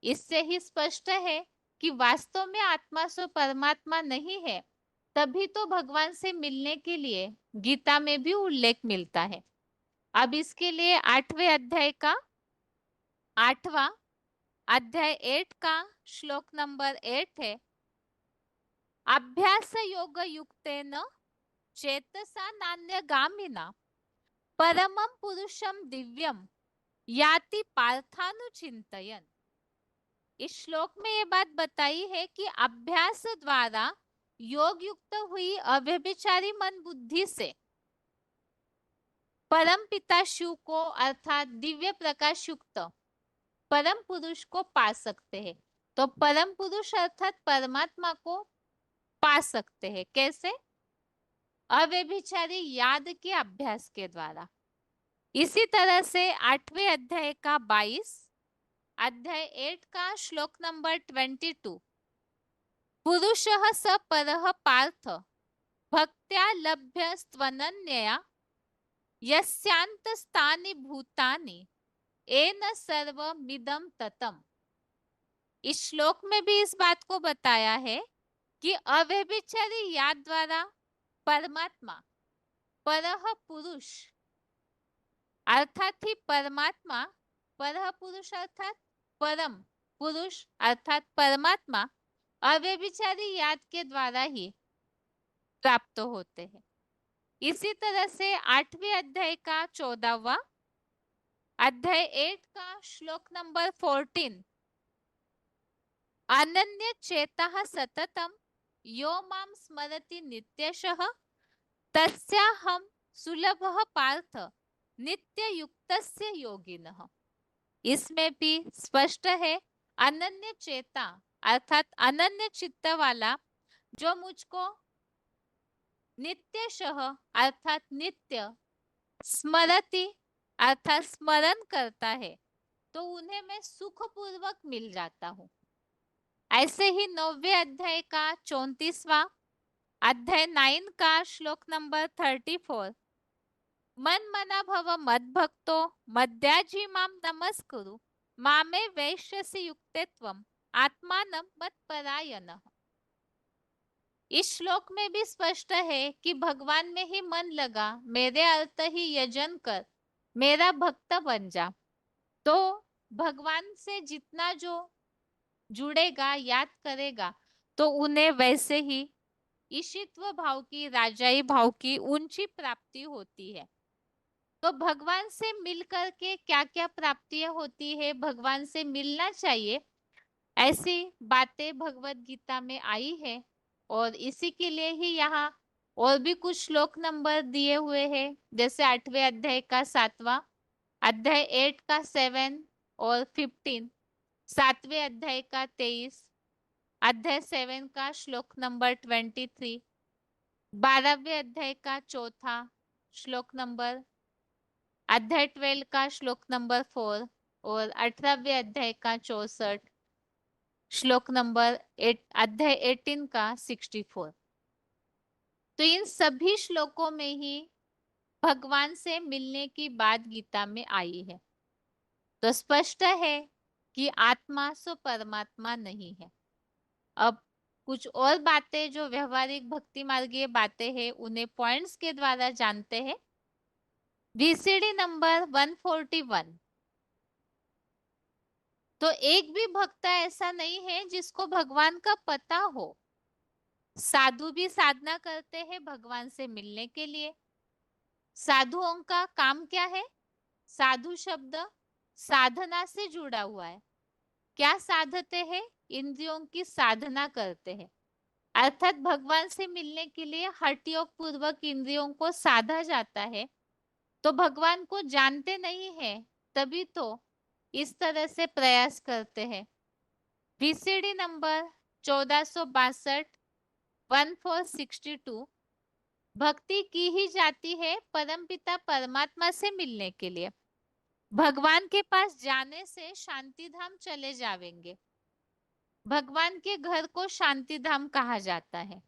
इससे ही स्पष्ट है कि वास्तव में आत्मा सो परमात्मा नहीं है। तभी तो भगवान से मिलने के लिए गीता में भी उल्लेख मिलता है। अब इसके लिए 8वां अध्याय 8 का श्लोक नंबर 8 है। अभ्यास योग युक्तेन चेतसा नान्यगामिना परमं पुरुषम दिव्यम याति पार्थानुचिंतयन्। इस श्लोक में ये बात बताई है कि अभ्यास द्वारा योग युक्त हुई अव्यभिचारी मन बुद्धि से परम पिता शिव को अर्थात दिव्य प्रकाश युक्त परम पुरुष को पा सकते हैं। तो परम पुरुष अर्थात परमात्मा को पा सकते हैं कैसे? अव्यभिचारी याद के अभ्यास के द्वारा। इसी तरह से 8वें अध्याय का 22 अध्याय 8 का श्लोक नंबर 22 पुरुषः स परः पार्थ भक्त्या लभ्य स्त्वनन्यया यस्यांतस्तानि भूतानि येन सर्वमिदं ततम्। इस श्लोक में भी इस बात को बताया है कि अव्यभिचारी याद द्वारा परमात्मा परह पुरुष अर्थात ही परमात्मा, परह पुरुष अर्थात परम पुरुष अर्थात परमात्मा अव्यभिचारी याद के द्वारा ही प्राप्त होते हैं। इसी तरह से 8वें अध्याय का 14वां अध्याय 8 का श्लोक नंबर 14 अनन्य चेतः सततम यो माम स्मरति नित्यशः तस्याहं सुलभः पार्थ नित्य युक्तस्य योगिनः। इसमें भी स्पष्ट है अनन्य चेता अर्थात अनन्य चित्त वाला जो मुझको नित्यशः अर्थात नित्य स्मरति अर्थात स्मरण करता है तो उन्हें मैं सुखपूर्वक मिल जाता हूँ। ऐसे ही 9वें अध्याय का 34वां अध्याय 9 का श्लोक नंबर 34 मन मना भव मद भक्तो मद्याजी माम नमस्कुरु मामे वैश्यसि युक्ते त्वम आत्मानं मत्परायणः। इस श्लोक में भी स्पष्ट है कि भगवान में ही मन लगा, मेरे अर्थ ही यजन कर, मेरा भक्त बन जा। तो भगवान से जितना जो जुड़ेगा याद करेगा तो उन्हें वैसे ही ईशित्व भाव की राजाई भाव की ऊंची प्राप्ति होती है। तो भगवान से मिलकर के क्या क्या प्राप्तियां होती है, भगवान से मिलना चाहिए, ऐसी बातें भगवत गीता में आई है। और इसी के लिए ही यहाँ और भी कुछ श्लोक नंबर दिए हुए हैं, जैसे 8वें अध्याय का 7वां अध्याय 8 का 7 और 15 7वें अध्याय का 23 अध्याय 7 का श्लोक नंबर 23 12वें अध्याय का 4था श्लोक नंबर अध्याय 12 का श्लोक नंबर 4 और 18वें अध्याय का 64 श्लोक नंबर 8 अध्याय 18 का 64। तो इन सभी श्लोकों में ही भगवान से मिलने की बात गीता में आई है। तो स्पष्ट है कि आत्मा सो परमात्मा नहीं है। अब कुछ और बातें जो व्यवहारिक भक्ति मार्गीय बातें हैं उन्हें पॉइंट्स के द्वारा जानते हैं। VCD number 141। तो एक भी भक्त ऐसा नहीं है जिसको भगवान का पता हो। साधु भी साधना करते हैं भगवान से मिलने के लिए। साधुओं का काम क्या है? साधु शब्द साधना से जुड़ा हुआ है। क्या साधते हैं? इंद्रियों की साधना करते हैं, अर्थात भगवान से मिलने के लिए हठ योग पूर्वक इंद्रियों को साधा जाता है। तो भगवान को जानते नहीं है तभी तो इस तरह से प्रयास करते हैं। VCD नंबर 1462 1462 भक्ति की ही जाती है परमपिता परमात्मा से मिलने के लिए। भगवान के पास जाने से शांति धाम चले जावेंगे। भगवान के घर को शांति धाम कहा जाता है।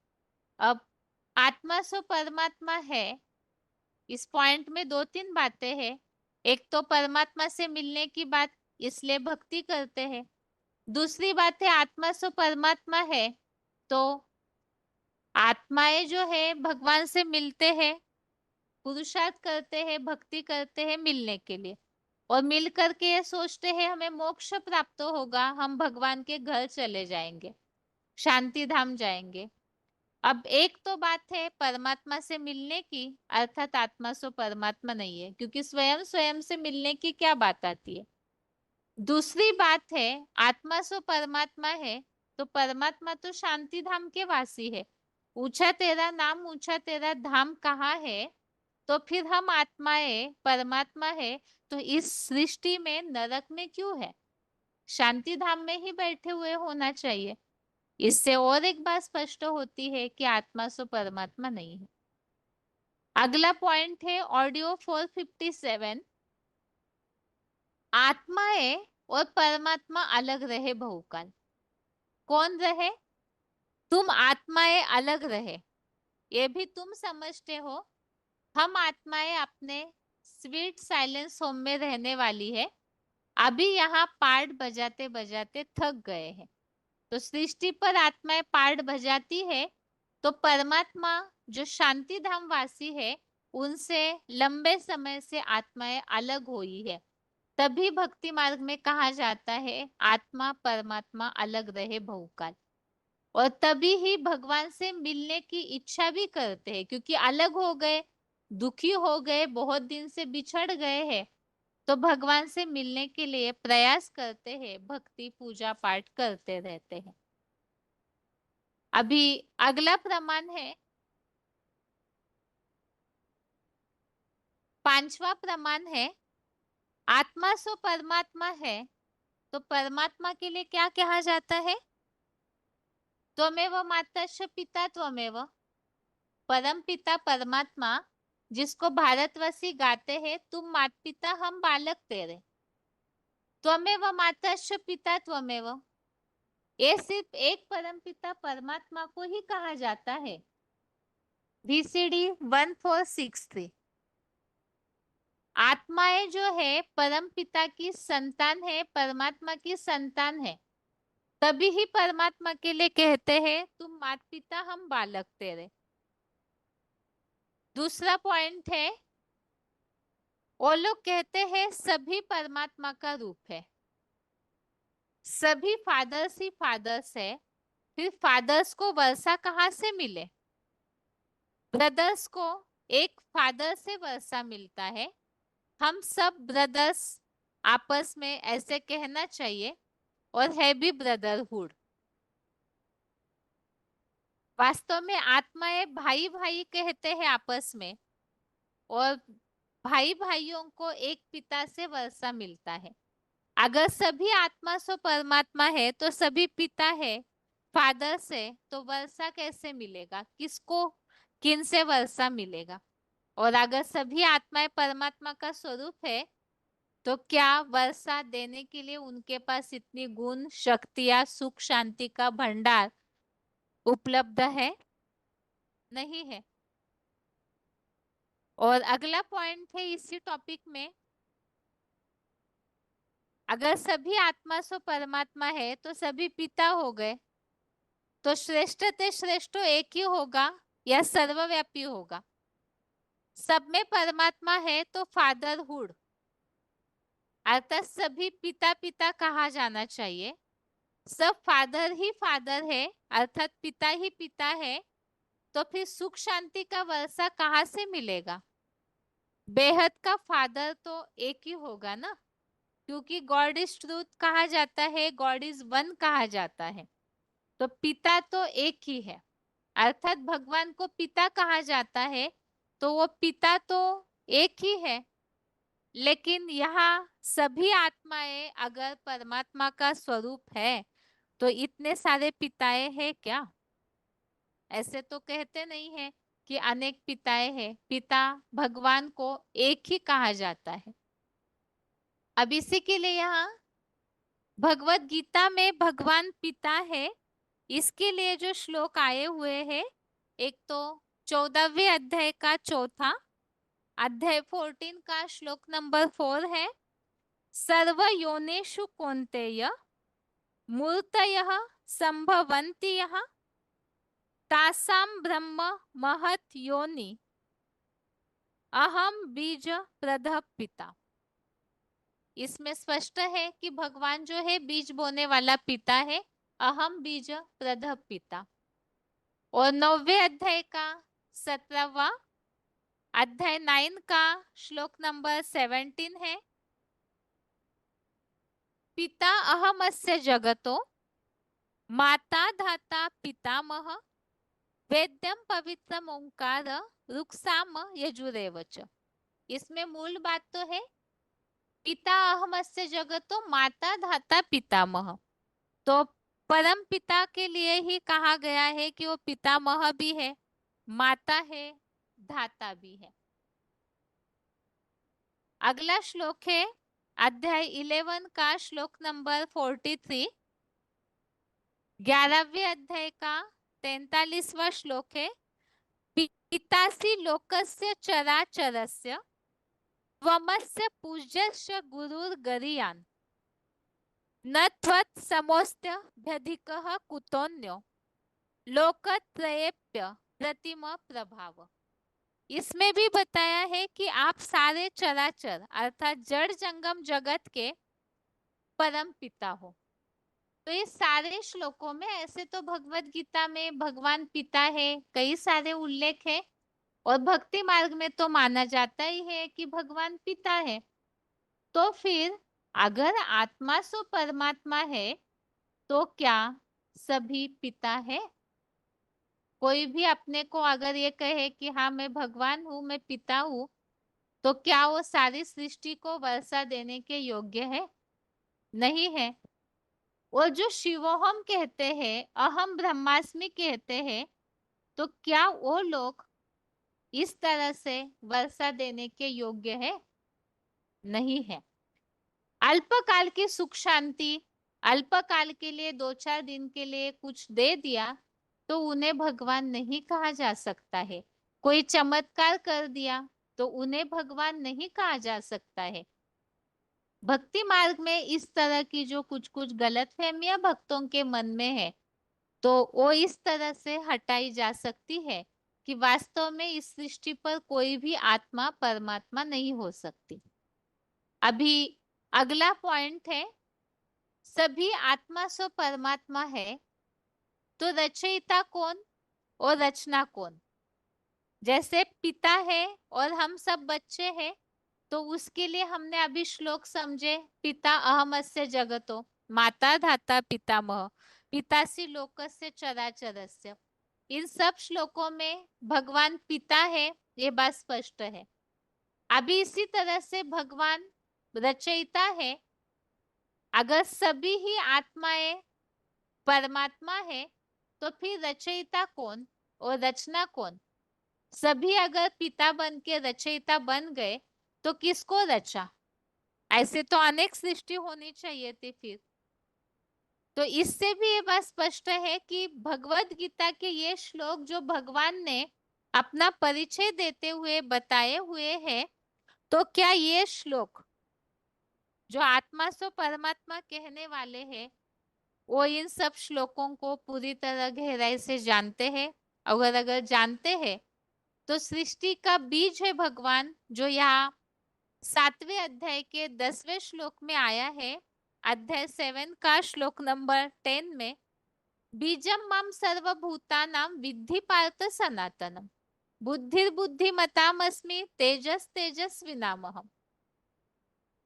अब आत्मा सो परमात्मा है, इस पॉइंट में दो तीन बातें हैं। एक तो परमात्मा से मिलने की बात, इसलिए भक्ति करते हैं। दूसरी बात है आत्मा सो परमात्मा है, तो आत्माएं जो है भगवान से मिलते हैं, पुरुषार्थ करते हैं, भक्ति करते हैं मिलने के लिए, और मिल करके ये सोचते हैं हमें मोक्ष प्राप्त होगा, हम भगवान के घर चले जाएंगे, शांति धाम जाएंगे। अब एक तो बात है परमात्मा से मिलने की, अर्थात आत्मा सो परमात्मा नहीं है, क्योंकि स्वयं स्वयं से मिलने की क्या बात आती है। दूसरी बात है आत्मा सो परमात्मा है, तो परमात्मा तो शांति धाम के वासी है। ऊंचा तेरा नाम ऊंचा तेरा धाम कहाँ है, तो फिर हम आत्माएं परमात्मा है, तो इस सृष्टि में नरक में क्यों है, शांति धाम में ही बैठे हुए होना चाहिए। इससे और एक बात स्पष्ट होती है कि आत्मा सो परमात्मा नहीं है। अगला पॉइंट है ऑडियो 457। आत्माएं और परमात्मा अलग रहे बहुकाल। कौन रहे? तुम आत्माएं अलग रहे, ये भी तुम समझते हो। हम आत्माएं अपने स्वीट साइलेंस होम में रहने वाली है, अभी यहाँ पार्ट बजाते बजाते थक गए हैं, तो सृष्टि पर आत्माएं पार्ट बजाती है, तो परमात्मा जो शांति धाम वासी है उनसे लंबे समय से आत्माएं अलग हुई है। तभी भक्ति मार्ग में कहा जाता है आत्मा परमात्मा अलग रहे बहुकाल, और तभी ही भगवान से मिलने की इच्छा भी करते हैं, क्योंकि अलग हो गए, दुखी हो गए, बहुत दिन से बिछड़ गए हैं, तो भगवान से मिलने के लिए प्रयास करते हैं, भक्ति पूजा पाठ करते रहते हैं। अभी अगला प्रमाण है, पांचवा प्रमाण है आत्मा सो परमात्मा है, तो परमात्मा के लिए क्या कहा जाता है? त्वमेव माता च पिता त्वमेव, परम पिता परमात्मा, जिसको भारतवासी गाते हैं तुम माता पिता हम बालक तेरे, त्वमेव माता च पिता त्वमेव, ये सिर्फ एक परम पिता परमात्मा को ही कहा जाता है। VCD 1463। आत्माएं जो है परम पिता की संतान है, परमात्मा की संतान है, तभी ही परमात्मा के लिए कहते हैं तुम माता पिता हम बालक तेरे। दूसरा पॉइंट है, वो लोग कहते हैं सभी परमात्मा का रूप है, सभी फादर्स ही फादर्स है, फिर फादर्स को वर्षा कहाँ से मिले? ब्रदर्स को एक फादर से वर्षा मिलता है, हम सब ब्रदर्स आपस में ऐसे कहना चाहिए, और है भी ब्रदरहुड। वास्तव में आत्माएं भाई भाई कहते हैं आपस में, और भाई भाइयों को एक पिता से वर्षा मिलता है। अगर सभी आत्मा सो परमात्मा है तो सभी पिता है फादर से, तो वर्षा कैसे मिलेगा, किसको किन से वर्षा मिलेगा? और अगर सभी आत्माएं परमात्मा का स्वरूप है, तो क्या वर्षा देने के लिए उनके पास इतनी गुण शक्तियां सुख शांति का भंडार उपलब्ध है? नहीं है। और अगला पॉइंट है इसी टॉपिक में, अगर सभी आत्मा सो परमात्मा है तो सभी पिता हो गए, तो श्रेष्ठ ते श्रेष्ठ एक ही होगा या सर्वव्यापी होगा? सब में परमात्मा है तो फादरहुड, अर्थात सभी पिता पिता कहा जाना चाहिए। सब फादर ही फादर है, अर्थात पिता ही पिता है, तो फिर सुख शांति का वर्षा कहाँ से मिलेगा? बेहद का फादर तो एक ही होगा ना, क्योंकि गॉड इज ट्रूथ कहा जाता है, गॉड इज वन कहा जाता है, तो पिता तो एक ही है, अर्थात भगवान को पिता कहा जाता है, तो वो पिता तो एक ही है। लेकिन यहाँ सभी आत्माएं अगर परमात्मा का स्वरूप है, तो इतने सारे पिताएं हैं क्या? ऐसे तो कहते नहीं है कि अनेक पिताएं हैं, पिता भगवान को एक ही कहा जाता है। अब इसी के लिए यहाँ भगवत गीता में भगवान पिता है, इसके लिए जो श्लोक आए हुए हैं, एक तो 14वें अध्याय का चौथा, अध्याय 14 का श्लोक नंबर 4 है, सर्व योनिषु कौन्तेय मूर्तयः संभवन्ति यः तासां ब्रह्म महत् योनि अहम बीज प्रदः पिता। इसमें स्पष्ट है कि भगवान जो है बीज बोने वाला पिता है, अहम बीज प्रदः पिता। और 9वें अध्याय का 17वां अध्याय 9 का श्लोक नंबर 17 है, पिता अहमस्य जगतो माता धाता पितामह वेद्यम पवित्रम ओंकार रुक्साम यजुरेव च। इसमें मूल बात तो है पिता अहमस्य जगतो माता धाता पितामह। तो परम पिता के लिए ही कहा गया है कि वो पितामह भी है, माता है, धाता भी है। अगला श्लोक है अध्याय 11 का श्लोक नंबर 43, 11वें अध्याय का 43वां श्लोक है, पितासि लोकस्य चराचरस्य त्वमस्य पूज्यस्य गुरुर्गरीयान् न त्वत् समोऽस्त्यधिकः कुतोऽन्यो लोकत्रयेऽप्य प्रतिम प्रभाव। इसमें भी बताया है कि आप सारे चराचर अर्थात जड़ जंगम जगत के परम पिता हो। तो ये सारे श्लोकों में ऐसे तो भगवत गीता में भगवान पिता है, कई सारे उल्लेख है, और भक्ति मार्ग में तो माना जाता ही है कि भगवान पिता है। तो फिर अगर आत्मा सो परमात्मा है तो क्या सभी पिता है? कोई भी अपने को अगर ये कहे कि हाँ मैं भगवान हूँ, मैं पिता हूँ, तो क्या वो सारी सृष्टि को वर्षा देने के योग्य है? नहीं है। और जो शिवोहम कहते हैं, अहम ब्रह्मास्मि कहते हैं, तो क्या वो लोग इस तरह से वर्षा देने के योग्य है? नहीं है। अल्पकाल की सुख शांति, अल्पकाल के लिए 2-4 दिन के लिए कुछ दे दिया तो उन्हें भगवान नहीं कहा जा सकता है। कोई चमत्कार कर दिया तो उन्हें भगवान नहीं कहा जा सकता है। भक्ति मार्ग में इस तरह की जो कुछ कुछ गलतफहमियां भक्तों के मन में है, तो वो इस तरह से हटाई जा सकती है कि वास्तव में इस सृष्टि पर कोई भी आत्मा परमात्मा नहीं हो सकती। अभी अगला पॉइंट है, सभी आत्मा सो परमात्मा है, तो रचयिता कौन और रचना कौन? जैसे पिता है और हम सब बच्चे हैं, तो उसके लिए हमने अभी श्लोक समझे, पिता अहमस्य जगतो माता धाता पितामह पितासि लोकस्य चराचरस्य। इन सब श्लोकों में भगवान पिता है, ये बात स्पष्ट है। अभी इसी तरह से भगवान रचयिता है। अगर सभी ही आत्माएं परमात्मा है तो फिर रचयिता कौन और रचना कौन? सभी अगर पिता बन के रचयिता बन गए तो किसको रचा? ऐसे तो अनेक सृष्टि होनी चाहिए थी फिर। तो इससे भी ये बात स्पष्ट है कि भगवत गीता के ये श्लोक जो भगवान ने अपना परिचय देते हुए बताए हुए हैं, तो क्या ये श्लोक जो आत्मा सो परमात्मा कहने वाले हैं, वो इन सब श्लोकों को पूरी तरह गहराई से जानते हैं? अगर जानते हैं तो सृष्टि का बीज है भगवान, जो यहाँ 7वें अध्याय के 10वें श्लोक में आया है, अध्याय 7 का श्लोक नंबर 10 में, बीजम मम सर्वभूतानां विद्धि पार्थ सनातनम बुद्धिर्बुद्धिमतामस्मि तेजस तेजस्विनामहम्।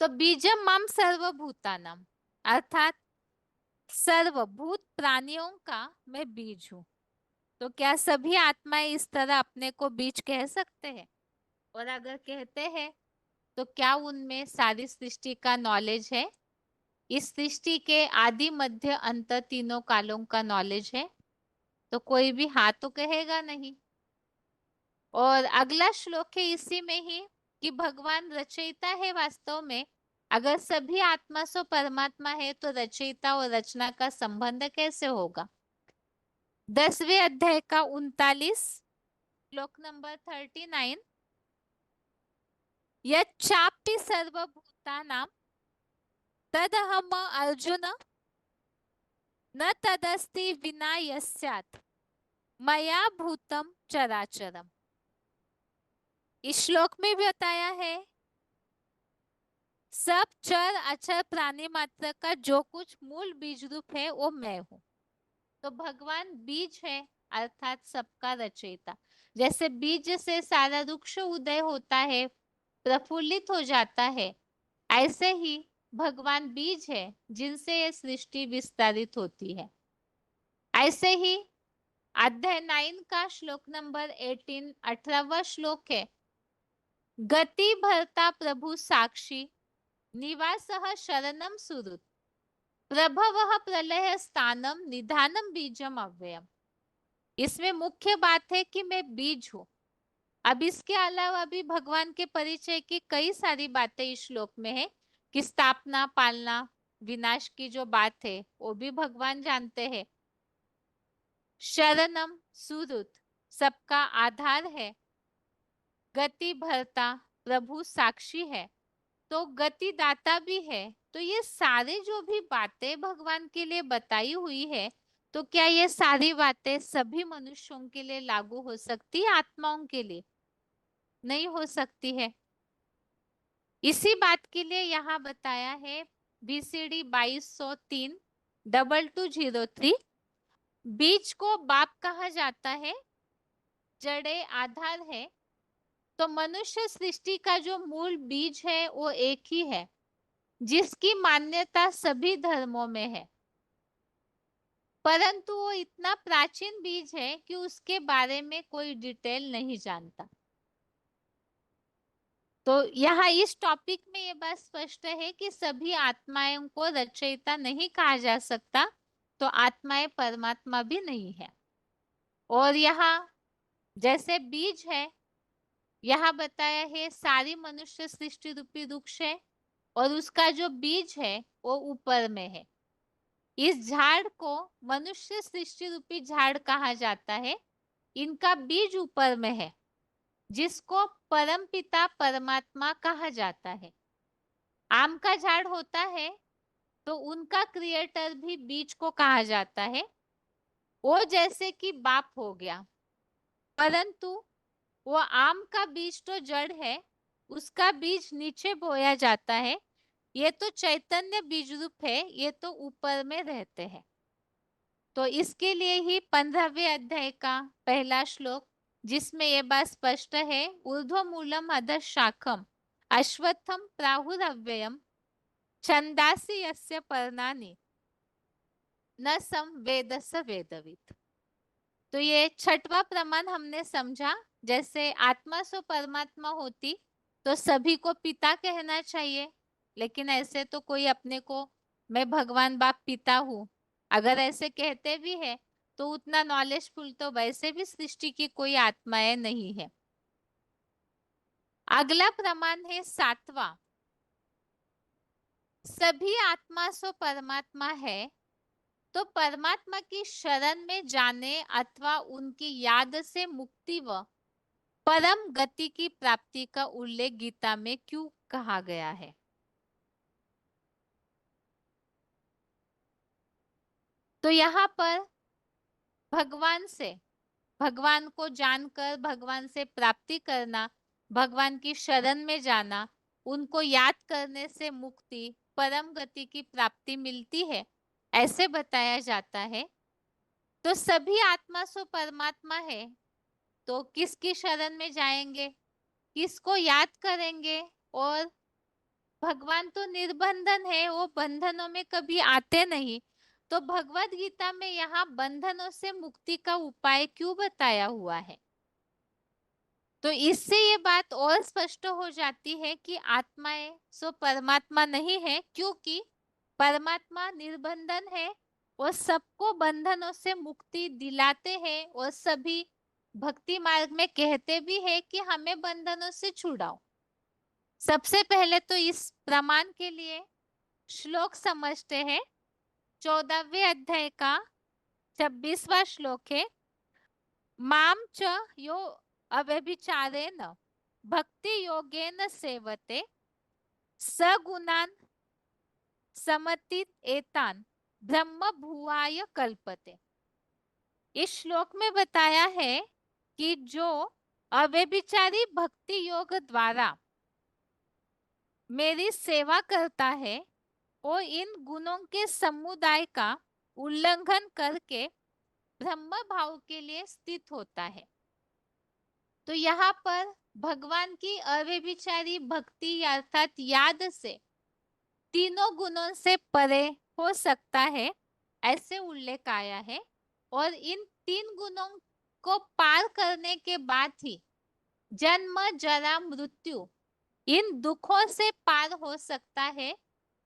तो बीजम मम सर्वभूतानां अर्थात सर्वभूत प्राणियों का मैं बीज हूँ। तो क्या सभी आत्माएं इस तरह अपने को बीज कह सकते हैं? और अगर कहते हैं तो क्या उनमें सारी सृष्टि का नॉलेज है? इस सृष्टि के आदि मध्य अंत तीनों कालों का नॉलेज है? तो कोई भी हाँ तो कहेगा नहीं। और अगला श्लोक है इसी में ही कि भगवान रचयिता है वास्तव में, अगर सभी आत्मा सो परमात्मा है तो रचयिता और रचना का संबंध कैसे होगा? 10वें अध्याय का 39 श्लोक नंबर 39। यच्चापि सर्वभूतानां तदहम अर्जुन न तदस्ति विना यस्यात् मया भूतम चराचरम। इस श्लोक में भी बताया है सब चर अचर प्राणी मात्र का जो कुछ मूल बीज रूप है वो मैं हूं। तो भगवान बीज है अर्थात सबका रचयिता। जैसे बीज से सारा वृक्ष उदय होता है, प्रफुल्लित हो जाता है, ऐसे ही भगवान बीज है जिनसे ये सृष्टि विस्तारित होती है। ऐसे ही अध्याय 9 का श्लोक नंबर 18 18वां श्लोक है, गति भरता प्रभु साक्षी निवासः शरणम सुहृत् प्रभवः प्रलय स्थानम निधानम बीजम अव्ययम। इसमें मुख्य बात है कि मैं बीज हूं। अब इसके अलावा भी भगवान के परिचय की कई सारी बातें इस श्लोक में है कि स्थापना पालना विनाश की जो बात है वो भी भगवान जानते हैं। शरणम सुहृत् सबका आधार है, गति भरता प्रभु साक्षी है तो गति दाता भी है। तो ये सारे जो भी बातें भगवान के लिए बताई हुई है, तो क्या ये सारी बातें सभी मनुष्यों के लिए लागू हो सकती है? आत्माओं के लिए नहीं हो सकती है। इसी बात के लिए यहाँ बताया है बीसीडी 2203 2203 बीज को बाप कहा जाता है, जड़े आधार है। तो मनुष्य सृष्टि का जो मूल बीज है वो एक ही है जिसकी मान्यता सभी धर्मों में है, परंतु वो इतना प्राचीन बीज है कि उसके बारे में कोई डिटेल नहीं जानता। तो यहाँ इस टॉपिक में ये बात स्पष्ट है कि सभी आत्माओं को रचयिता नहीं कहा जा सकता, तो आत्माएं परमात्मा भी नहीं है। और यहाँ जैसे बीज है, यहाँ बताया है सारी मनुष्य सृष्टि रूपी वृक्ष है और उसका जो बीज है वो ऊपर में है। इस झाड़ को मनुष्य सृष्टि रूपी झाड़ कहा जाता है, इनका बीज ऊपर में है जिसको परमपिता परमात्मा कहा जाता है। आम का झाड़ होता है तो उनका क्रिएटर भी बीज को कहा जाता है, वो जैसे कि बाप हो गया, परंतु वो आम का बीज तो जड़ है, उसका बीज नीचे बोया जाता है। ये तो चैतन्य बीज रूप है, ये तो ऊपर में रहते हैं। तो इसके लिए ही 15वें अध्याय का पहला श्लोक जिसमें ये बात स्पष्ट है, ऊर्ध्वमूलम अधः शाखम अश्वत्थम प्राहुरव्ययम छंदासि यस्य पर्णानि न सम वेदस्य वेदवित्। तो ये छठवां प्रमाण हमने समझा। जैसे आत्मा सो परमात्मा होती तो सभी को पिता कहना चाहिए, लेकिन ऐसे तो कोई अपने को मैं भगवान बाप पिता हूँ अगर ऐसे कहते भी है तो उतना नॉलेजफुल तो वैसे भी सृष्टि की कोई आत्माएं नहीं है। अगला प्रमाण है 7वां, सभी आत्मा सो परमात्मा है तो परमात्मा की शरण में जाने अथवा उनकी याद से मुक्ति व परम गति की प्राप्ति का उल्लेख गीता में क्यों कहा गया है? तो यहाँ पर भगवान से, भगवान को जानकर भगवान से प्राप्ति करना, भगवान की शरण में जाना, उनको याद करने से मुक्ति परम गति की प्राप्ति मिलती है, ऐसे बताया जाता है। तो सभी आत्मा सो परमात्मा है तो किसकी शरण में जाएंगे, किसको याद करेंगे? और भगवान तो निर्बंधन है, वो बंधनों में कभी आते नहीं, तो भगवत गीता में यहाँ बंधनों से मुक्ति का उपाय क्यों बताया हुआ है? तो इससे ये बात और स्पष्ट हो जाती है कि आत्माएं सो परमात्मा नहीं है, क्योंकि परमात्मा निर्बंधन है, वो सबको बंधनों से मुक्ति दिलाते हैं और सभी भक्ति मार्ग में कहते भी है कि हमें बंधनों से छुड़ाओ। सबसे पहले तो इस प्रमाण के लिए श्लोक समझते हैं। 14वें अध्याय का 26वां श्लोक है। माम च यो अव्यभिचारेण भक्ति योगेन सेवते सगुणान समतीत एतान ब्रह्म भुवाय कल्पते। इस श्लोक में बताया है कि जो अव्यभिचारी भक्ति योग द्वारा मेरी सेवा करता है वो इन गुणों के समुदाय का उल्लंघन करके ब्रह्म भाव के लिए स्थित होता है। तो यहाँ पर भगवान की अव्यभिचारी भक्ति अर्थात याद से तीनों गुणों से परे हो सकता है, ऐसे उल्लेख आया है। और इन तीन गुणों को पार करने के बाद ही जन्म जरा मृत्यु इन दुखों से पार हो सकता है,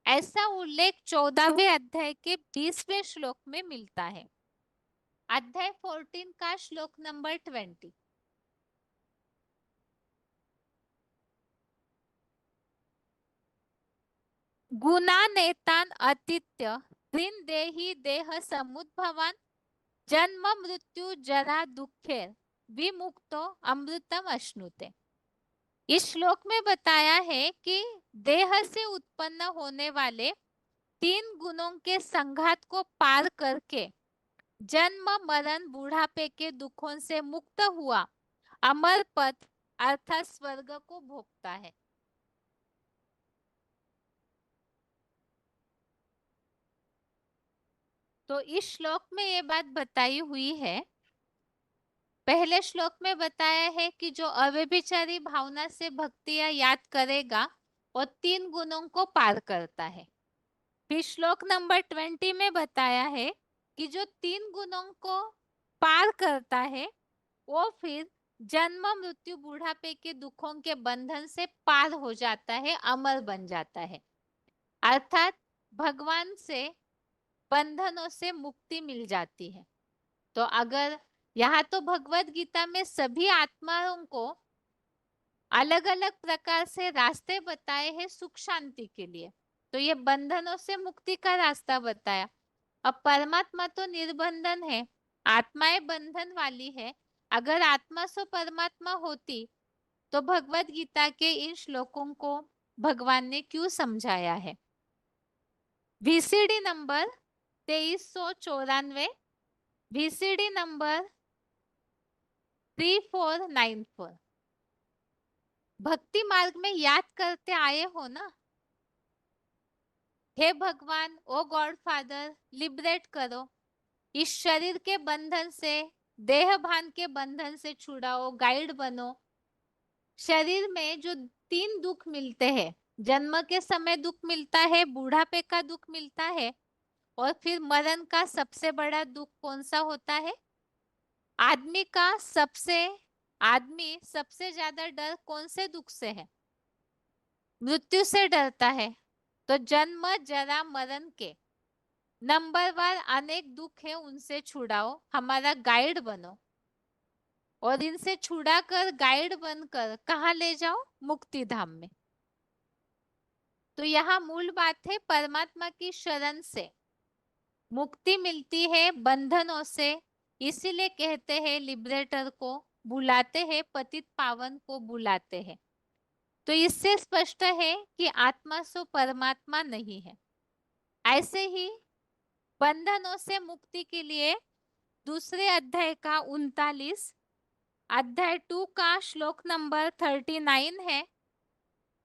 ऐसा उल्लेख 14वें अध्याय के 20वें श्लोक में मिलता है। अध्याय 14 का श्लोक नंबर 20। गुणानेतान अतीत्य ऋण देहि देह समुद्भवान जन्म मृत्यु जरा दुखेर विमुक्तो अमृतम अश्नुते। इस श्लोक में बताया है कि देह से उत्पन्न होने वाले तीन गुणों के संघात को पार करके जन्म मरण बुढ़ापे के दुखों से मुक्त हुआ अमर पद अर्थात स्वर्ग को भोगता है। तो इस श्लोक में ये बात बताई हुई है। पहले श्लोक में बताया है कि जो अव्यभिचारी भावना से भक्ति या याद करेगा वो तीन गुणों को पार करता है। फिर श्लोक नंबर 20 में बताया है कि जो तीन गुणों को पार करता है वो फिर जन्म मृत्यु बुढ़ापे के दुखों के बंधन से पार हो जाता है, अमर बन जाता है। अर्थात भगवान से बंधनों से मुक्ति मिल जाती है। तो अगर यहाँ तो भगवत गीता में सभी आत्माओं को अलग अलग प्रकार से रास्ते बताए हैं सुख शांति के लिए, तो ये बंधनों से मुक्ति का रास्ता बताया। अब परमात्मा तो निर्बंधन है, आत्माएं बंधन वाली है। अगर आत्मा सो परमात्मा होती तो भगवत गीता के इन श्लोकों को भगवान ने क्यों समझाया है। VCD number 2394, VCD number 3494। भक्ति मार्ग में याद करते आए हो ना, हे भगवान, ओ गॉड फादर, लिबरेट करो, इस शरीर के बंधन से, देह भान के बंधन से छुड़ाओ, गाइड बनो। शरीर में जो तीन दुख मिलते हैं, जन्म के समय दुख मिलता है, बुढ़ापे का दुख मिलता है, और फिर मरण का सबसे बड़ा दुख कौन सा होता है। आदमी सबसे ज्यादा डर कौन से दुख से है, मृत्यु से डरता है। तो जन्म जरा मरण के नंबरवार अनेक दुख है, उनसे छुड़ाओ, हमारा गाइड बनो, और इनसे छुड़ाकर गाइड बनकर कहाँ ले जाओ, मुक्ति धाम में। तो यहाँ मूल बात है परमात्मा की शरण से मुक्ति मिलती है बंधनों से। इसीलिए कहते हैं लिबरेटर को बुलाते हैं, पतित पावन को बुलाते हैं। तो इससे स्पष्ट है कि आत्मा सो परमात्मा नहीं है। ऐसे ही बंधनों से मुक्ति के लिए दूसरे अध्याय का 39, अध्याय 2 का श्लोक नंबर 39 है।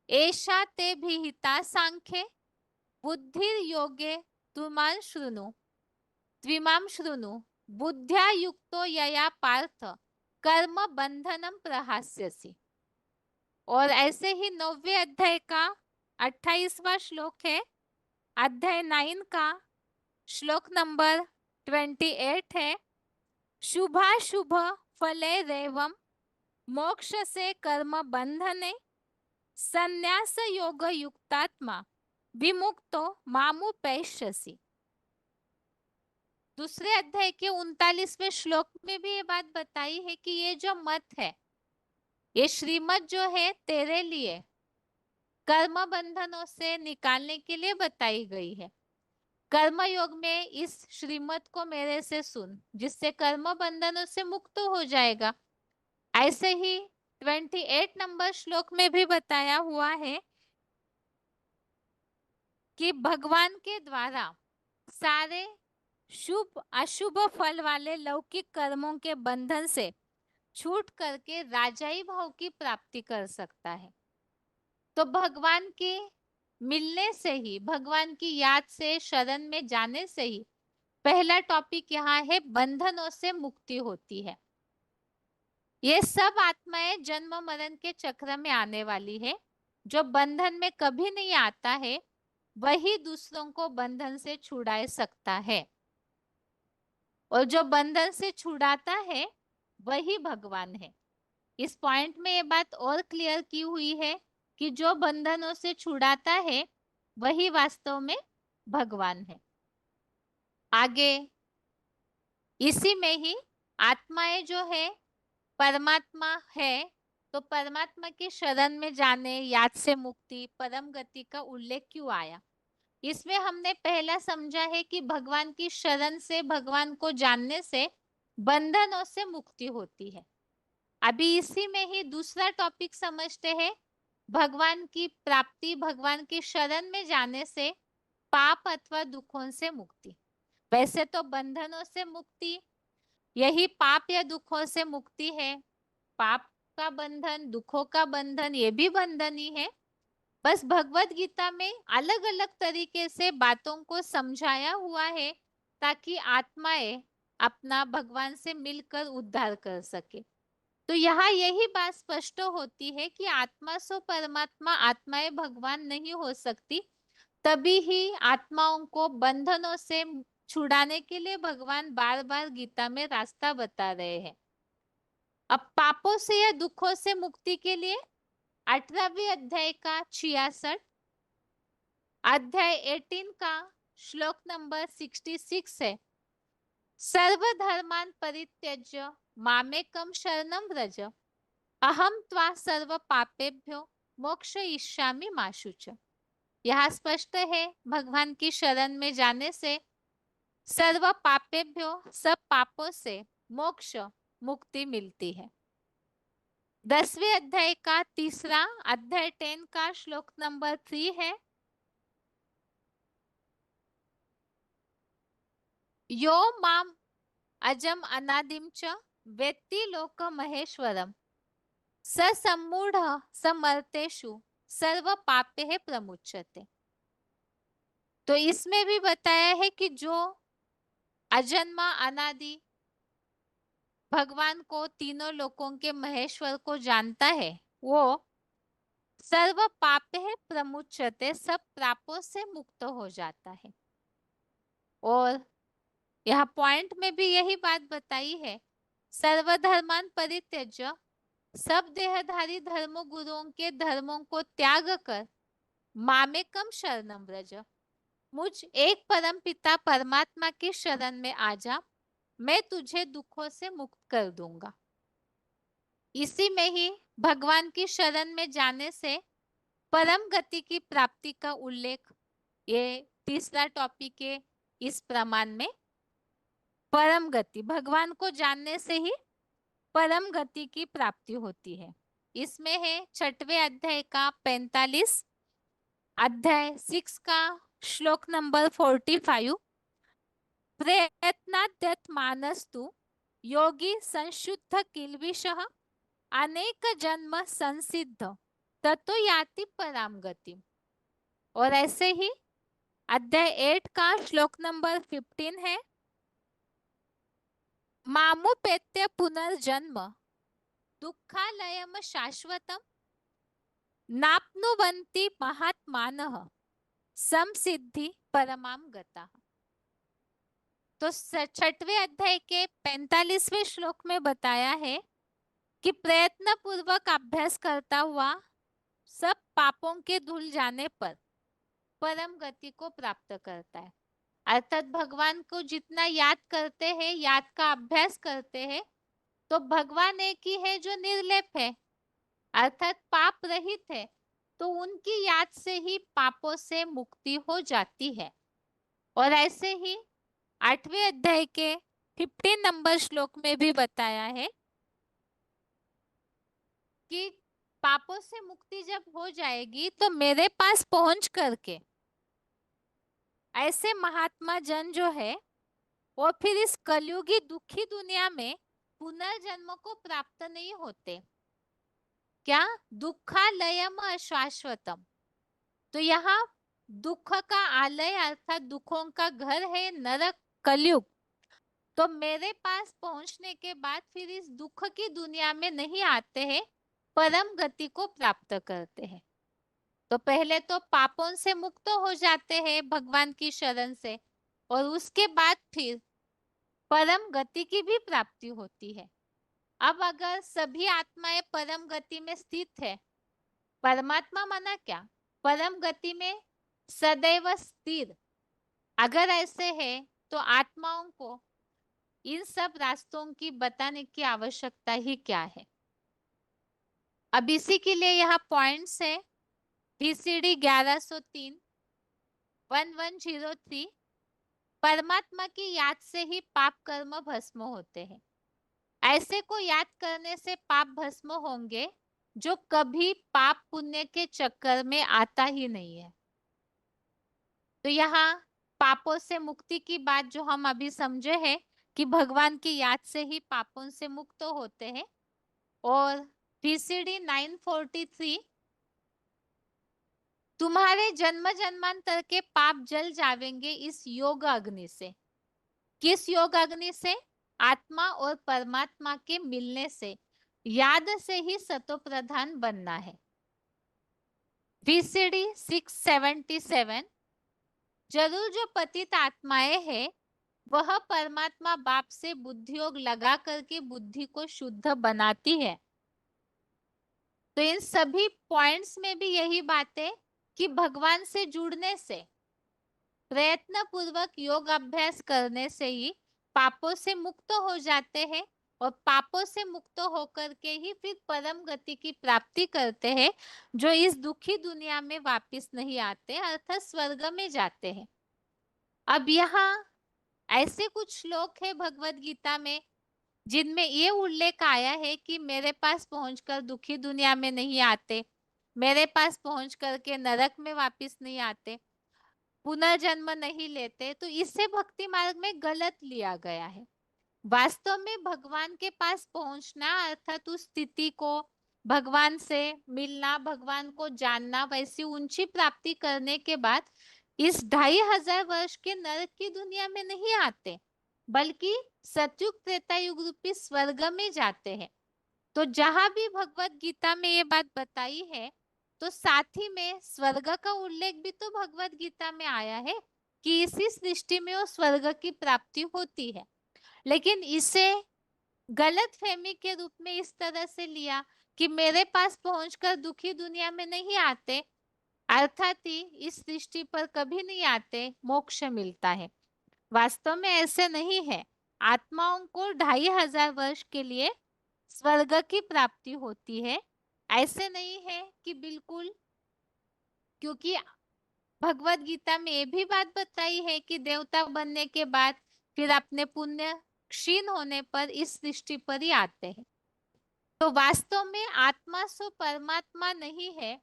एषा ते भिहिता सांख्ये बुद्धिर योगे त्विमां शृणु बुद्ध्या युक्तो यया पार्थ कर्म बंधनम प्रहास्यसि। और ऐसे ही 9वें अध्याय का 28वां श्लोक है, अध्याय 9 का श्लोक नंबर 28 है। शुभाशुभ फले रेवम मोक्ष से कर्म बंधने संन्यास योग युक्तात्मा विमुक्तो मामुपैष्यसि। दूसरे अध्याय के 39वें श्लोक में भी ये बात बताई है कि ये जो मत है, ये श्रीमत जो है तेरे लिए कर्म बंधनों से निकालने के लिए बताई गई है। कर्म योग में इस श्रीमत को मेरे से सुन, जिससे कर्म बंधनों से मुक्त हो जाएगा। ऐसे ही 28 नंबर श्लोक में भी बताया हुआ है कि भगवान के द्वारा सारे शुभ अशुभ फल वाले लौकिक कर्मों के बंधन से छूट करके राजाई भाव की प्राप्ति कर सकता है। तो भगवान के मिलने से ही, भगवान की याद से, शरण में जाने से ही पहला टॉपिक यहाँ है, बंधनों से मुक्ति होती है। ये सब आत्माएं जन्म मरण के चक्र में आने वाली है। जो बंधन में कभी नहीं आता है वही दूसरों को बंधन से छुड़ा सकता है, और जो बंधन से छुड़ाता है वही भगवान है। इस पॉइंट में ये बात और क्लियर की हुई है कि जो बंधनों से छुड़ाता है वही वास्तव में भगवान है। आगे इसी में ही आत्माएं जो है परमात्मा है, तो परमात्मा की शरण में जाने, याद से मुक्ति, परम गति का उल्लेख क्यों आया? इसमें हमने पहला समझा है कि भगवान की शरण से, भगवान को जानने से बंधनों से मुक्ति होती है। अभी इसी में ही दूसरा टॉपिक समझते हैं, भगवान की प्राप्ति, भगवान की शरण में जाने से पाप अथवा दुखों से मुक्ति। वैसे तो बंधनों से मुक्ति यही पाप या दुखों से मुक्ति है। पाप का बंधन, दुखों का बंधन, ये भी बंधन ही है। बस भगवत गीता में अलग अलग तरीके से बातों को समझाया हुआ है ताकि आत्माएं अपना भगवान से मिलकर उद्धार कर सके। तो यहाँ यही बात स्पष्ट होती है कि आत्मा सो परमात्मा, आत्माएं भगवान नहीं हो सकती। तभी ही आत्माओं को बंधनों से छुड़ाने के लिए भगवान बार बार गीता में रास्ता बता रहे हैं। अब पापों से या दुखों से मुक्ति के लिए 18वें अध्याय का 66, अध्याय 18 का श्लोक नंबर 66 है, सर्वधर्मान् परित्यज्य मामेकं शरणं व्रज, अहम त्वा सर्व पापेभ्यो मोक्षयिष्यामि मा शुच। यह स्पष्ट है, भगवान की शरण में जाने से सर्व पापेभ्यो, सब पापों से मोक्ष, मुक्ति मिलती है। 10वें अध्याय का तीसरा, अध्याय 10 का श्लोक नंबर 3 है, यो माम अजम अनादिम च वेत्ति लोक महेश्वरम स सम्मूढ़ समर्तेषु सर्व पापे है प्रमुच्यते। तो इसमें भी बताया है कि जो अजन्मा अनादि भगवान को, तीनों लोकों के महेश्वर को जानता है, वो सर्व पापे है प्रमुच्यते, सब पापों से मुक्त हो जाता है। और यह पॉइंट में भी यही बात बताई है, सर्वधर्मान परित्यज्य, सब देहधारी धर्म गुरुओं के धर्मों को त्याग कर मामेकम शरणम व्रज, मुझ एक परम पिता परमात्मा की शरण में आ जा, मैं तुझे दुखों से मुक्त कर दूंगा। इसी में ही भगवान की शरण में जाने से परम गति की प्राप्ति का उल्लेख, ये तीसरा टॉपिक है इस प्रमाण में। परम गति, भगवान को जानने से ही परम गति की प्राप्ति होती है। इसमें है 6वें अध्याय का 45, अध्याय 6 का श्लोक नंबर 45, प्रयत्नाद्यत मानस्तु योगी संशुद्ध किल्बिषः अनेक जन्म संसिद्ध ततो याति पराम गति। और ऐसे ही अध्याय 8 का श्लोक नंबर 15 है, मामुपेत्य पुनर्जन्म दुःखालयम शाश्वतम नाप्नुवन्ति महात्मानः समसिद्धि परमाम गतः। तो 6वें अध्याय के 45वें श्लोक में बताया है कि प्रयत्न पूर्वक अभ्यास करता हुआ सब पापों के धुल जाने पर परम गति को प्राप्त करता है। अर्थात भगवान को जितना याद करते हैं, याद का अभ्यास करते हैं, तो भगवान एक ही है जो निर्लेप है, अर्थात पाप रहित है। तो उनकी याद से ही पापों से मुक्ति हो जाती है। और ऐसे ही 8वें अध्याय के 15 नंबर श्लोक में भी बताया है कि पापों से मुक्ति जब हो जाएगी तो मेरे पास पहुंच करके ऐसे महात्मा जन जो है वो फिर इस कलयुगी दुखी दुनिया में पुनर्जन्म को प्राप्त नहीं होते। क्या? दुखालयम अशाश्वतम। तो यहाँ दुख का आलय अर्थात दुखों का घर है नरक, कलयुग। तो मेरे पास पहुंचने के बाद फिर इस दुख की दुनिया में नहीं आते हैं, परम गति को प्राप्त करते हैं। तो पहले तो पापों से मुक्त हो जाते हैं भगवान की शरण से, और उसके बाद फिर परम गति की भी प्राप्ति होती है। अब अगर सभी आत्माएं परम गति में स्थित है, परमात्मा माना क्या? परम गति में सदैव स्थिर। अगर ऐसे है तो आत्माओं को इन सब रास्तों की बताने की आवश्यकता ही क्या है? अब इसी के लिए यहाँ पॉइंट्स है VCD 1103 1103। परमात्मा की याद से ही पाप कर्म भस्म होते हैं। ऐसे को याद करने से पाप भस्म होंगे जो कभी पाप पुण्य के चक्कर में आता ही नहीं है। तो यहाँ पापों से मुक्ति की बात जो हम अभी समझे हैं कि भगवान की याद से ही पापों से मुक्त होते हैं। और VCD 943 तुम्हारे जन्म जन्मांतर के पाप जल जावेंगे इस योग अग्नि से। किस योग अग्नि से? आत्मा और परमात्मा के मिलने से। याद से ही सतो प्रधान बनना है। VCD 677 जरूर जो पतित आत्माएं हैं वह परमात्मा बाप से बुद्धि योग लगा करके बुद्धि को शुद्ध बनाती है। तो इन सभी पॉइंट्स में भी यही बात है कि भगवान से जुड़ने से, प्रयत्न पूर्वक योग अभ्यास करने से ही पापों से मुक्त हो जाते हैं, और पापों से मुक्त होकर के ही फिर परम गति की प्राप्ति करते हैं, जो इस दुखी दुनिया में वापस नहीं आते अर्थात स्वर्ग में जाते हैं। अब यहाँ ऐसे कुछ श्लोक है भगवत गीता में जिनमें ये उल्लेख आया है कि मेरे पास पहुंचकर दुखी दुनिया में नहीं आते, मेरे पास पहुंच करके नरक में वापस नहीं आते, पुनर्जन्म नहीं लेते, तो इससे भक्ति मार्ग में गलत लिया गया है। वास्तव में भगवान के पास पहुंचना अर्थात उस स्थिति को भगवान से मिलना, भगवान को जानना, वैसी ऊंची प्राप्ति करने के बाद इस 2500 वर्ष के नरक की दुनिया में नहीं आते, बल्कि सतयुग त्रेता युग रूपी स्वर्ग में जाते हैं। तो जहां भी भगवत गीता में ये बात बताई है तो साथ ही में स्वर्ग का उल्लेख भी तो भगवत गीता में आया है कि इसी सृष्टि में वो स्वर्ग की प्राप्ति होती है। लेकिन इसे गलत फहमी के रूप में इस तरह से लिया कि मेरे पास पहुंचकर दुखी दुनिया में नहीं आते, अर्थात ही इस सृष्टि पर कभी नहीं आते, मोक्ष मिलता है। वास्तव में ऐसे नहीं है। आत्माओं को 2500 वर्ष के लिए स्वर्ग की प्राप्ति होती है। ऐसे नहीं है कि बिल्कुल, क्योंकि भगवत गीता में ये भी बात बताई है कि देवता बनने के बाद फिर अपने पुण्य क्षीण होने पर इस सृष्टि पर ही आते हैं। तो वास्तव में आत्मा सो परमात्मा नहीं है,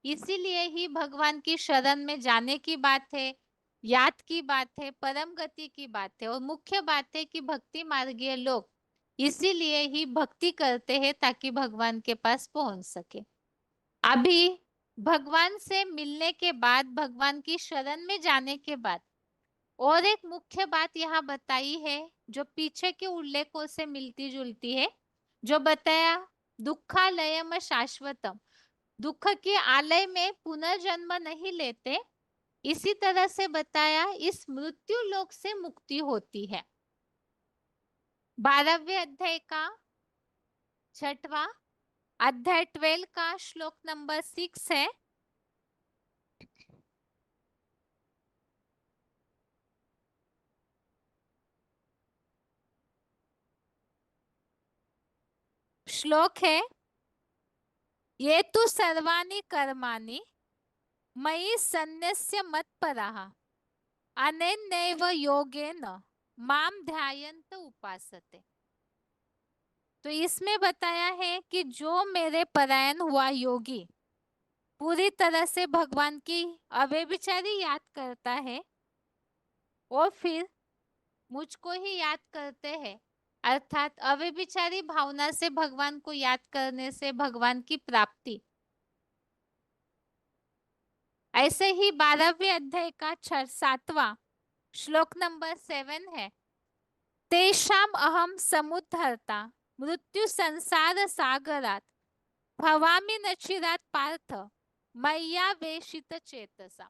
इसीलिए ही भगवान की शरण में जाने की बात है, याद की बात है, परम गति की बात है, और मुख्य बात है कि भक्ति मार्गीय लोग इसीलिए ही भक्ति करते हैं ताकि भगवान के पास पहुंच सके। अभी भगवान से मिलने के बाद, भगवान की शरण में जाने के बाद और एक मुख्य बात यहाँ बताई है जो पीछे के उल्लेखों से मिलती जुलती है, जो बताया दुखालयम शाश्वतम, दुख के आलय में पुनर्जन्म नहीं लेते, इसी तरह से बताया इस मृत्यु लोक से मुक्ति होती है। 12वें अध्याय का 6वां अध्याय 12 का श्लोक नंबर 6 है। श्लोक है ये तु सर्वाणि कर्माणि मयि सन्न्यस्य मत्परः अनेनैव योगेन माम ध्यायन्त उपासते। तो इसमें बताया है कि जो मेरे परायण हुआ योगी पूरी तरह से भगवान की अव्यभिचारी याद करता है और फिर मुझको ही याद करते हैं, अर्थात अव्यभिचारी भावना से भगवान को याद करने से भगवान की प्राप्ति। ऐसे ही 12वें अध्याय का 7वां श्लोक नंबर 7 है, तेषाम अहम समुद्धर्ता मृत्यु संसार सागरात भवामि नचिरात पार्थ मैया वेशित चेतसा।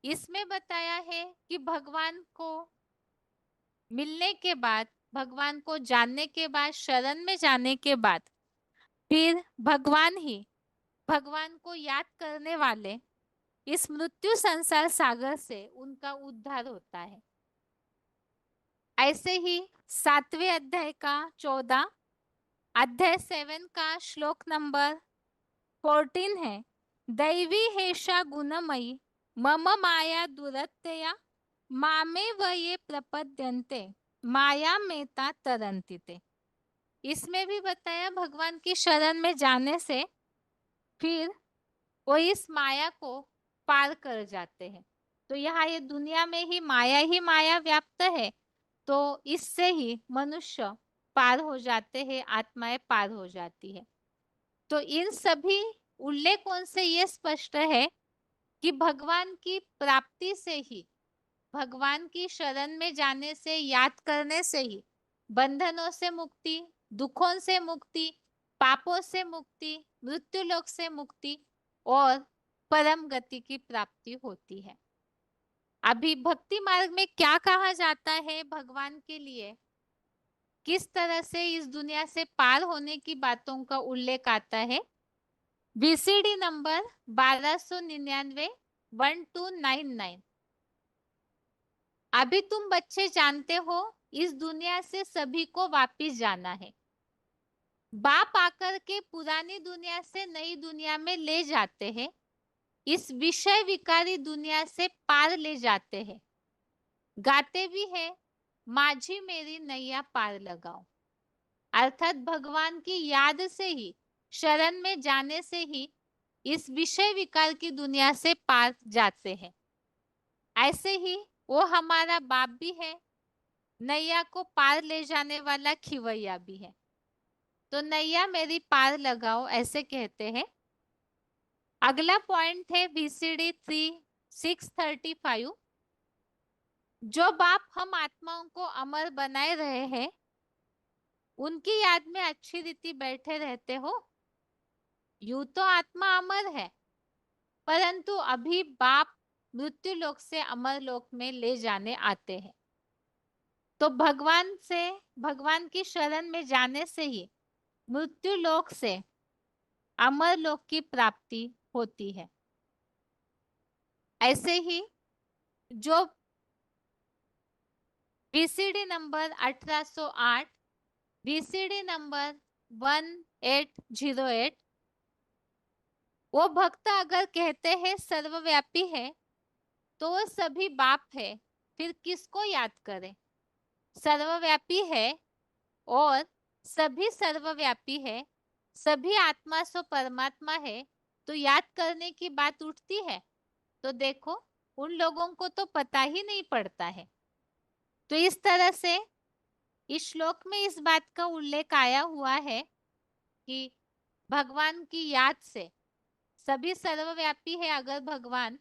इसमें बताया है कि भगवान को मिलने के बाद, भगवान को जानने के बाद, शरण में जाने के बाद फिर भगवान ही भगवान को याद करने वाले इस मृत्यु संसार सागर से उनका उद्धार होता है। ऐसे ही 7वें अध्याय का 14 अध्याय 7 का श्लोक नंबर 14 है, दैवी हेषा गुणमयी मम माया दुरत्यया मामे ये प्रपद्यन्ते माया मेता तरन्ति ते। इसमें भी बताया भगवान की शरण में जाने से फिर वो इस माया को पार कर जाते हैं। तो यहाँ ये दुनिया में ही माया व्याप्त है, तो इससे ही मनुष्य पार हो जाते हैं, आत्माएं पार हो जाती है। तो इन सभी उल्लेखों से ये स्पष्ट है कि भगवान की प्राप्ति से ही, भगवान की शरण में जाने से, याद करने से ही बंधनों से मुक्ति, दुखों से मुक्ति, पापों से मुक्ति, मृत्यु लोक से मुक्ति और परम गति की प्राप्ति होती है। अभी भक्ति मार्ग में क्या कहा जाता है भगवान के लिए, किस तरह से इस दुनिया से पार होने की बातों का उल्लेख आता है। VCD number 1299 1299। अभी तुम बच्चे जानते हो इस दुनिया से सभी को वापिस जाना है। बाप आकर के पुरानी दुनिया से नई दुनिया में ले जाते हैं, इस विषय विकारी दुनिया से पार ले जाते हैं। गाते भी है, माझी मेरी नैया पार लगाओ। अर्थात भगवान की याद से ही, शरण में जाने से ही इस विषय विकार की दुनिया से पार जाते हैं। ऐसे ही वो हमारा बाप भी है, नैया को पार ले जाने वाला खिवैया भी है। तो नैया मेरी पार लगाओ ऐसे कहते हैं। अगला पॉइंट है VCD 3635। जो बाप हम आत्माओं को अमर बनाए रहे हैं, उनकी याद में अच्छी रीति बैठे रहते हो। यूं तो आत्मा अमर है, परंतु अभी बाप मृत्यु लोक से अमर लोक में ले जाने आते हैं। तो भगवान से, भगवान की शरण में जाने से ही मृत्यु लोक से अमर लोक की प्राप्ति होती है। ऐसे ही जो VCD नंबर 1808, VCD नंबर 1808, वो भक्त अगर कहते हैं सर्वव्यापी है तो वो सभी बाप है, फिर किसको याद करें। सर्वव्यापी है और सभी सर्वव्यापी है, सभी आत्मा सो परमात्मा है, तो याद करने की बात उठती है। तो देखो उन लोगों को तो पता ही नहीं पड़ता है। तो इस तरह से इस श्लोक में इस बात का उल्लेख आया हुआ है कि भगवान की याद से, सभी सर्वव्यापी है अगर भगवान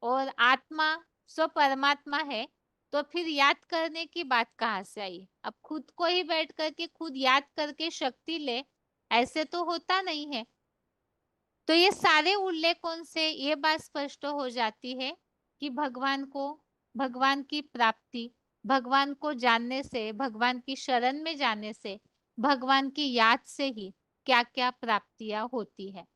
और आत्मा स्व परमात्मा है, तो फिर याद करने की बात कहाँ से आई। अब खुद को ही बैठ करके खुद याद करके शक्ति ले, ऐसे तो होता नहीं है। तो ये सारे उल्लेखों से ये बात स्पष्ट हो जाती है कि भगवान को, भगवान की प्राप्ति, भगवान को जानने से, भगवान की शरण में जाने से, भगवान की याद से ही क्या क्या प्राप्तियां होती है।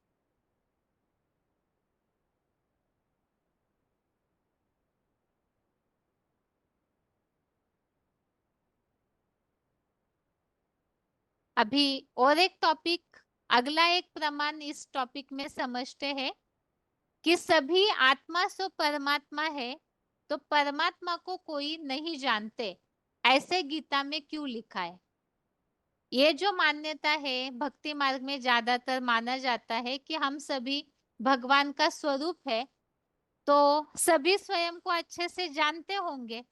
अभी और एक टॉपिक अगला एक प्रमाण इस टॉपिक में समझते हैं कि सभी आत्मा सो परमात्मा है, तो परमात्मा को कोई नहीं जानते, ऐसे गीता में क्यों लिखा है? ये जो मान्यता है भक्ति मार्ग में ज्यादातर माना जाता है कि हम सभी भगवान का स्वरूप है, तो सभी स्वयं को अच्छे से जानते होंगे।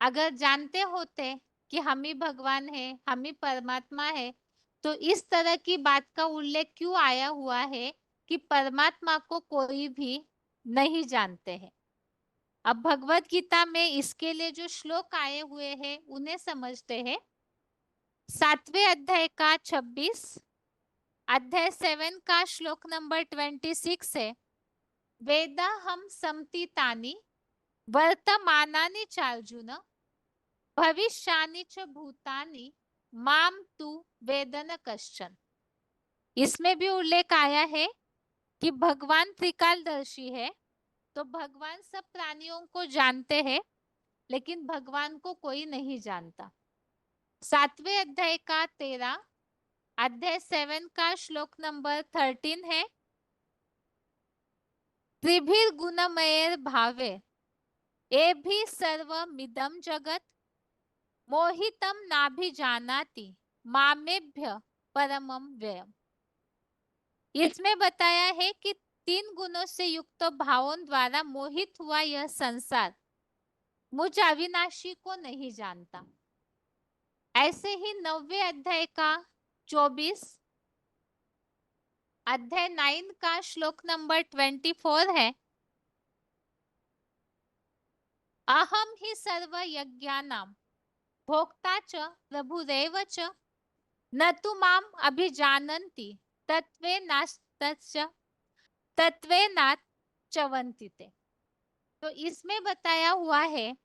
अगर जानते होते कि हम ही भगवान है, हम ही परमात्मा है, तो इस तरह की बात का उल्लेख क्यों आया हुआ है कि परमात्मा को कोई भी नहीं जानते हैं? अब भगवत गीता में इसके लिए जो श्लोक आए हुए हैं उन्हें समझते हैं। 7वें अध्याय का 26, अध्याय 7 का श्लोक नंबर 26 है। वेदा हम समतीतानि वर्तमानानि चार्जुन भविष्यानि च भूतानि माम तु वेदन कश्चन। इसमें भी उल्लेख आया है कि भगवान त्रिकालदर्शी है, तो भगवान सब प्राणियों को जानते हैं, लेकिन भगवान को कोई नहीं जानता। 7वें अध्याय का 13, अध्याय 7 का श्लोक नंबर 13 है। त्रिभिर गुणमयेर भावे एभि सर्वमिदं जगत मोहितम नाभिजानाति मामेभ्य परमम व्ययम। इसमें बताया है कि 3 गुणों से युक्त भावों द्वारा मोहित हुआ यह संसार मुझ अविनाशी को नहीं जानता। ऐसे ही 9वें अध्याय का 24, अध्याय 9 का श्लोक नंबर 24 है। अहम ही सर्व यज्ञानां भोक्ता च प्रभुरेव च न तु माम अभिजानन्ति तत्वेनात् चवन्ति ते। तो इसमें बताया हुआ है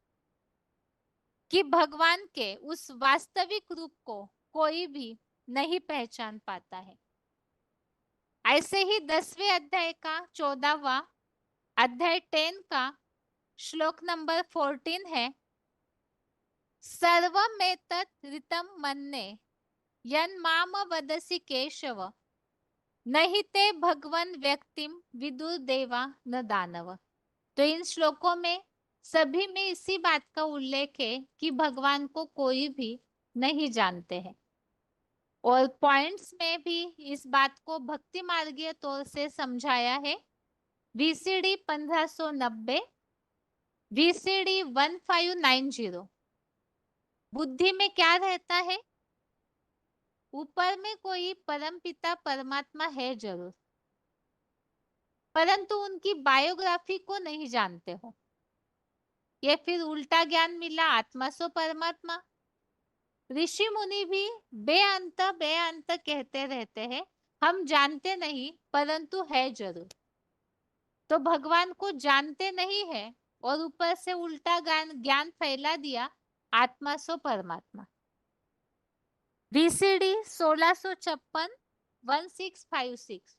कि भगवान के उस वास्तविक रूप को कोई भी नहीं पहचान पाता है। ऐसे ही 10वें अध्याय का 14वां, अध्याय 10 का श्लोक नंबर 14 है। सर्वमेतत् ऋतं मन्ये यन्माम वदसि केशव नहीं ते भगवन व्यक्तिम विदुर देवा न दानव। तो इन श्लोकों में सभी में इसी बात का उल्लेख है कि भगवान को कोई भी नहीं जानते हैं, और पॉइंट्स में भी इस बात को भक्ति मार्गीय तौर से समझाया है। VCD 1590, VCD 1590। बुद्धि में क्या रहता है? ऊपर में कोई परमपिता परमात्मा है जरूर, परंतु उनकी बायोग्राफी को नहीं जानते हो। ये फिर उल्टा ज्ञान मिला आत्मा सो परमात्मा। ऋषि मुनि भी बेअंत कहते रहते हैं, हम जानते नहीं परंतु है जरूर। तो भगवान को जानते नहीं है और ऊपर से उल्टा ज्ञान फैला दिया आत्मा सो परमात्मा। वीसीडी 1656, 1656।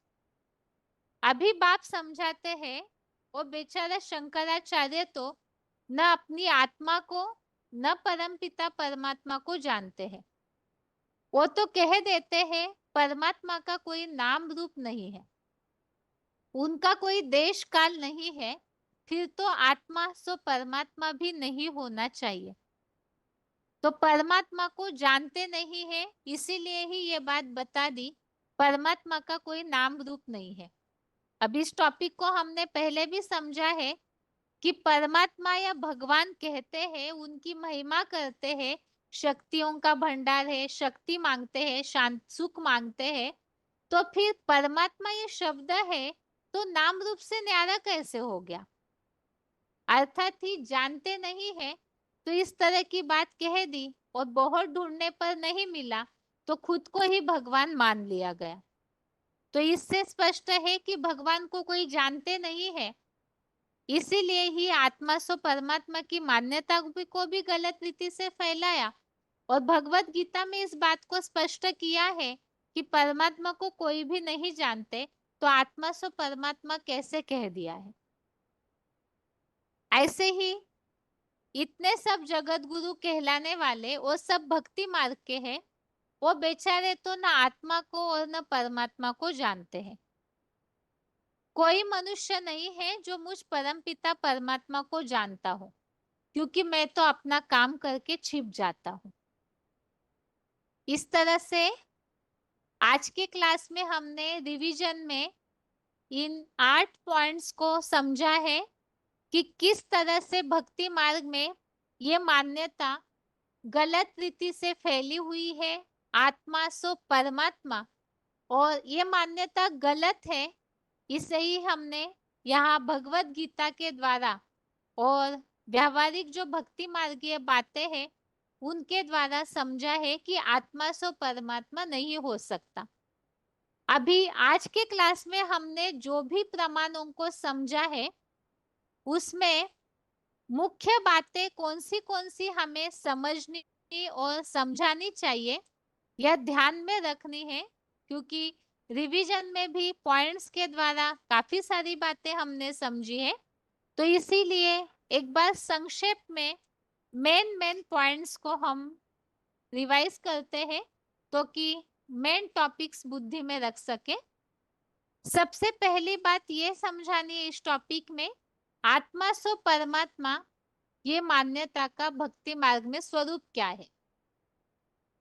अभी बाप समझाते हैं, और बेचारा शंकराचार्य तो न अपनी आत्मा को न परमपिता परमात्मा को जानते हैं। वो तो कह देते हैं परमात्मा का कोई नाम रूप नहीं है, उनका कोई देश काल नहीं है, फिर तो आत्मा सो परमात्मा भी नहीं होना चाहिए। तो परमात्मा को जानते नहीं है, इसीलिए ही ये बात बता दी परमात्मा का कोई नाम रूप नहीं है। अब इस टॉपिक को हमने पहले भी समझा है कि परमात्मा या भगवान कहते हैं, उनकी महिमा करते हैं, शक्तियों का भंडार है, शक्ति मांगते हैं, शांत सुख मांगते हैं, तो फिर परमात्मा ये शब्द है तो नाम रूप से न्यारा कैसे हो गया? अर्थात ही जानते नहीं है, तो इस तरह की बात कह दी और बहुत ढूंढने पर नहीं मिला, तो खुद को ही भगवान मान लिया गया। तो इससे स्पष्ट है कि भगवान को कोई जानते नहीं है, इसीलिए ही आत्मा सो परमात्मा की मान्यता को भी गलत रीति से फैलाया, और भगवत गीता में इस बात को स्पष्ट किया है कि परमात्मा को कोई भी नहीं जानते, तो आत्मा सो परमात्मा कैसे कह दिया है। ऐसे ही इतने सब जगत गुरु कहलाने वाले वो सब भक्ति मार्ग के हैं, वो बेचारे तो ना आत्मा को और न परमात्मा को जानते हैं। कोई मनुष्य नहीं है जो मुझ परमपिता परमात्मा को जानता हो, क्योंकि मैं तो अपना काम करके छिप जाता हूँ। इस तरह से आज के क्लास में हमने रिवीजन में इन 8 पॉइंट्स को समझा है कि किस तरह से भक्ति मार्ग में ये मान्यता गलत रीति से फैली हुई है, आत्मा सो परमात्मा, और ये मान्यता गलत है। इसे ही हमने यहाँ भगवत गीता के द्वारा और व्यावहारिक जो भक्ति मार्गीय बातें हैं उनके द्वारा समझा है कि आत्मा सो परमात्मा नहीं हो सकता। अभी आज के क्लास में हमने जो भी प्रमाणों को समझा है उसमें मुख्य बातें कौन सी हमें समझनी और समझानी चाहिए, यह ध्यान में रखनी है, क्योंकि रिवीजन में भी पॉइंट्स के द्वारा काफी सारी बातें हमने समझी है। तो इसीलिए एक बार संक्षेप में मेन पॉइंट्स को हम रिवाइज करते हैं, तो कि मेन टॉपिक्स बुद्धि में रख सके। सबसे पहली बात ये समझानी है इस टॉपिक में, आत्मा सो परमात्मा ये मान्यता का भक्ति मार्ग में स्वरूप क्या है।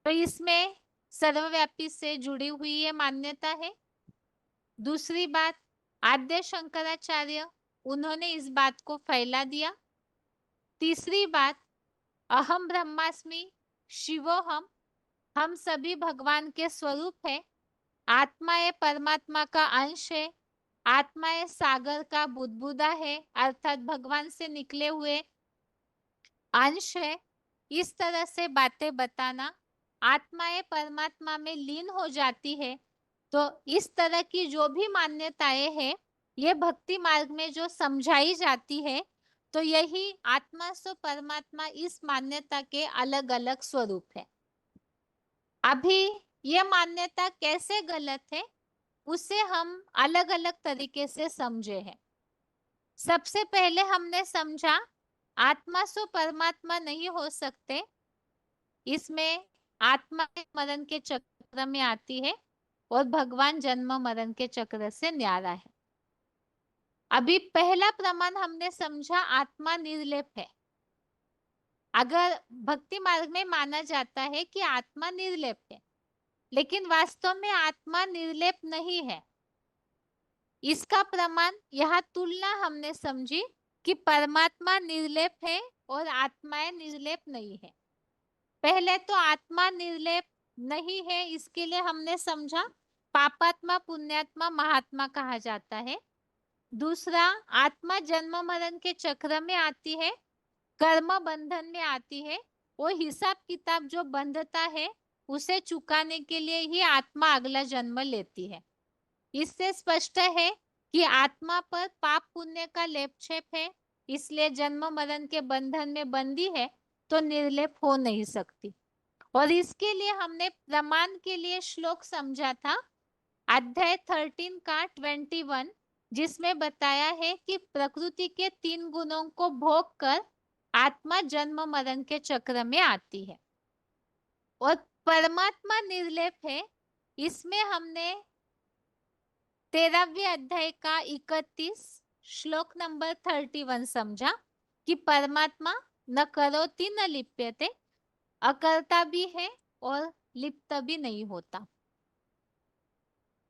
तो इसमें सर्वव्यापी से जुड़ी हुई ये मान्यता है। दूसरी बात, आद्य शंकराचार्य उन्होंने इस बात को फैला दिया। तीसरी बात, अहम ब्रह्मास्मि शिवोहम, हम सभी भगवान के स्वरूप है। आत्मा ये परमात्मा का अंश है। आत्मा ये सागर का बुदबुदा है, अर्थात भगवान से निकले हुए अंश है। इस तरह से बातें बताना, आत्माएं परमात्मा में लीन हो जाती है। तो इस तरह की जो भी मान्यताएं हैं ये भक्ति मार्ग में जो समझाई जाती है, तो यही आत्मा सो परमात्मा इस मान्यता के अलग अलग स्वरूप है। अभी ये मान्यता कैसे गलत है उसे हम अलग अलग तरीके से समझे हैं। सबसे पहले हमने समझा आत्मा सो परमात्मा नहीं हो सकते, इसमें आत्मा मरण के चक्र में आती है और भगवान जन्म मरण के चक्र से न्यारा है। अभी पहला प्रमाण हमने समझा आत्मा निर्लेप है। अगर भक्ति मार्ग में माना जाता है कि आत्मा निर्लेप है, लेकिन वास्तव में आत्मा निर्लेप नहीं है। इसका प्रमाण यह तुलना हमने समझी कि परमात्मा निर्लेप है और आत्माएं निर्लेप नहीं है। पहले तो आत्मा निर्लेप नहीं है, इसके लिए हमने समझा पापात्मा पुण्यात्मा महात्मा कहा जाता है। दूसरा, आत्मा जन्म मरण के चक्र में आती है, कर्म बंधन में आती है। वो हिसाब किताब जो बंधता है उसे चुकाने के लिए ही आत्मा अगला जन्म लेती है। इससे स्पष्ट है कि आत्मा पर पाप पुण्य का लेपछेप है, इसलिए जन्म मरण के बंधन में बंदी है, तो निर्लेप हो नहीं सकती। और इसके लिए हमने प्रमाण के लिए श्लोक समझा था, अध्याय 13 का 21, जिसमें बताया है कि प्रकृति के 3 गुणों को भोग कर आत्मा जन्म मरण के चक्र में आती है और परमात्मा निर्लेप है। इसमें हमने 13वें अध्याय का 31 श्लोक नंबर 31 समझा कि परमात्मा न करोति न लिप्यते, अकर्ता भी है और लिप्त भी नहीं होता।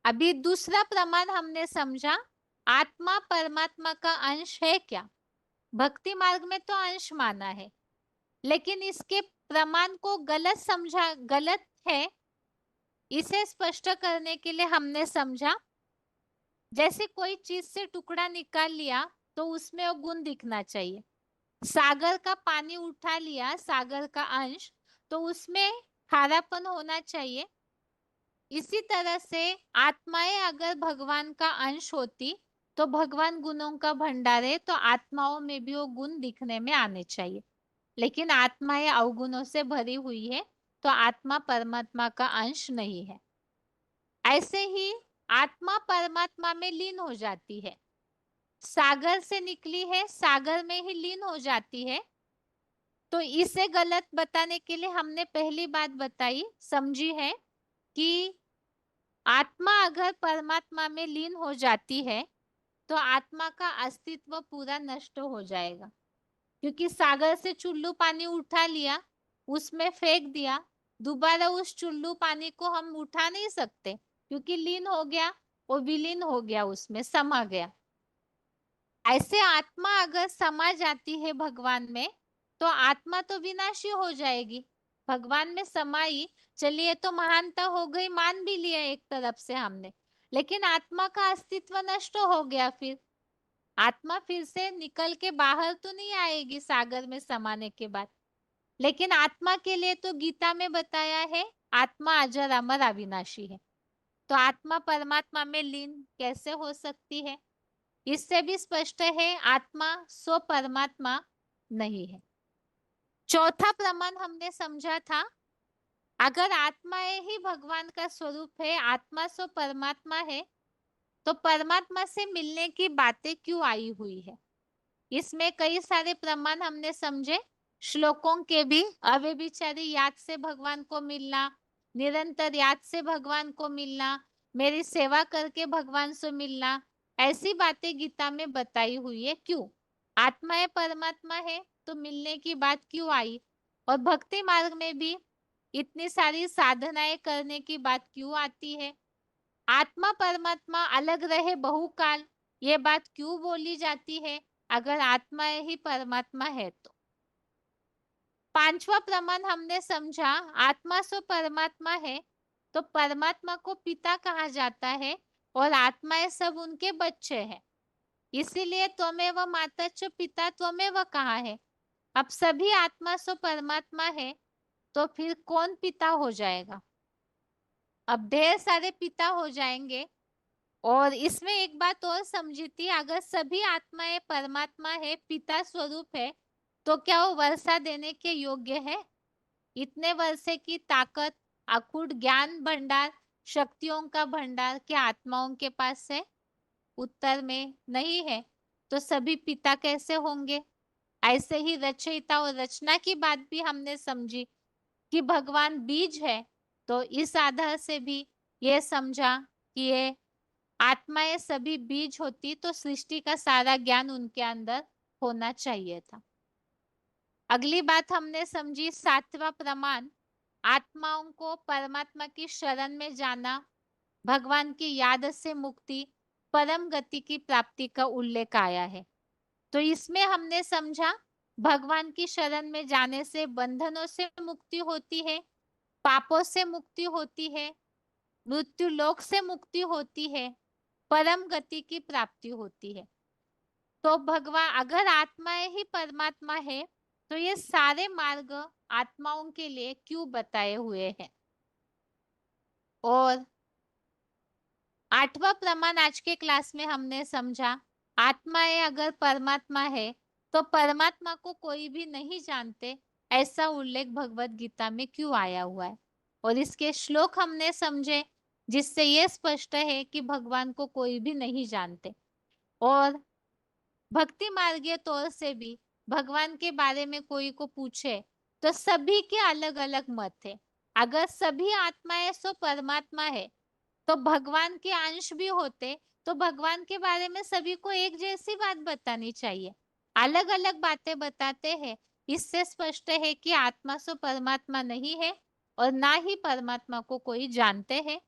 अभी दूसरा प्रमाण हमने समझा, आत्मा परमात्मा का अंश है क्या। भक्ति मार्ग में तो अंश माना है, लेकिन इसके प्रमाण को गलत समझा, गलत है। इसे स्पष्ट करने के लिए हमने समझा, जैसे कोई चीज से टुकड़ा निकाल लिया तो उसमें वो गुण दिखना चाहिए। सागर का पानी उठा लिया, सागर का अंश, तो उसमें खारापन होना चाहिए। इसी तरह से आत्माएं अगर भगवान का अंश होती तो भगवान गुणों का भंडार है, तो आत्माओं में भी वो गुण दिखने में आने चाहिए। लेकिन आत्माएं अवगुणों से भरी हुई है, तो आत्मा परमात्मा का अंश नहीं है। ऐसे ही आत्मा परमात्मा में लीन हो जाती है, सागर से निकली है सागर में ही लीन हो जाती है। तो इसे गलत बताने के लिए हमने पहली बात बताई, समझी है कि आत्मा अगर परमात्मा में लीन हो जाती है तो आत्मा का अस्तित्व पूरा नष्ट हो जाएगा, क्योंकि सागर से चुल्लू पानी उठा लिया, उसमें फेंक दिया, दोबारा उस चुल्लू पानी को हम उठा नहीं सकते, क्योंकि लीन हो गया, वो विलीन हो गया, उसमें समा गया। ऐसे आत्मा अगर समा जाती है भगवान में तो आत्मा तो विनाशी हो जाएगी। भगवान में समाई, चलिए तो महानता हो गई, मान भी लिया एक तरफ से हमने, लेकिन आत्मा का अस्तित्व नष्ट हो गया। फिर आत्मा फिर से निकल के बाहर तो नहीं आएगी सागर में समाने के बाद। लेकिन आत्मा के लिए तो गीता में बताया है, आत्मा अजर अमर अविनाशी है। तो आत्मा परमात्मा में लीन कैसे हो सकती है? इससे भी स्पष्ट है, आत्मा स्व परमात्मा नहीं है। चौथा प्रमाण हमने समझा था, अगर आत्मा ही भगवान का स्वरूप है, आत्मा स्व परमात्मा है, तो परमात्मा से मिलने की बातें क्यों आई हुई है? इसमें कई सारे प्रमाण हमने समझे, श्लोकों के भी। अव्यभिचारी याद से भगवान को मिलना, निरंतर याद से भगवान को मिलना, मेरी सेवा करके भगवान से मिलना, ऐसी बातें गीता में बताई हुई है। क्यों? आत्मा है परमात्मा है तो मिलने की बात क्यों आई? और भक्ति मार्ग में भी इतनी सारी साधनाएं करने की बात क्यों आती है? आत्मा परमात्मा अलग रहे बहुकाल, ये बात क्यों बोली जाती है अगर आत्मा ही परमात्मा है तो? पांचवा प्रमाण हमने समझा, आत्मा सो परमात्मा है तो परमात्मा को पिता कहा जाता है और आत्माएं सब उनके बच्चे हैं, इसीलिए त्वमेव माता च पिता त्वमेव कहा है। अब सभी आत्मा सो परमात्मा है तो फिर कौन पिता हो जाएगा? अब ढेर सारे पिता हो जाएंगे। और इसमें एक बात और समझी थी, अगर सभी आत्माएं परमात्मा है, पिता स्वरूप है, तो क्या वो वर्षा देने के योग्य है? इतने वर्षे की ताकत, अखूट ज्ञान भंडार, शक्तियों का भंडार क्या आत्माओं के पास है? उत्तर में नहीं है। तो सभी पिता कैसे होंगे? ऐसे ही रचयिता और रचना की बात भी हमने समझी कि भगवान बीज है, तो इस आधार से भी ये समझा कि ये आत्माएं सभी बीज होती तो सृष्टि का सारा ज्ञान उनके अंदर होना चाहिए था। अगली बात हमने समझी, सातवां प्रमाण, आत्माओं को परमात्मा की शरण में जाना, भगवान की याद से मुक्ति, परम गति की प्राप्ति का उल्लेख आया है। तो इसमें हमने समझा, भगवान की शरण में जाने से बंधनों से मुक्ति होती है, पापों से मुक्ति होती है, मृत्यु लोक से मुक्ति होती है, परम गति की प्राप्ति होती है। तो भगवान अगर आत्माएं ही परमात्मा है तो ये सारे मार्ग आत्माओं के लिए क्यों बताए हुए हैं? और आठवां प्रमाण आज के क्लास में हमने समझा, आत्माएं अगर परमात्मा है तो परमात्मा को कोई भी नहीं जानते, ऐसा उल्लेख भगवत गीता में क्यों आया हुआ है? और इसके श्लोक हमने समझे, जिससे ये स्पष्ट है कि भगवान को कोई भी नहीं जानते। और भक्ति मार्गीय तौर से भी भगवान के बारे में कोई को पूछे तो सभी के अलग अलग मत है। अगर सभी आत्माएं सो परमात्मा है तो भगवान के अंश भी होते, तो भगवान के बारे में सभी को एक जैसी बात बतानी चाहिए। अलग अलग बातें बताते हैं, इससे स्पष्ट है कि आत्मा सो परमात्मा नहीं है और ना ही परमात्मा को कोई जानते हैं।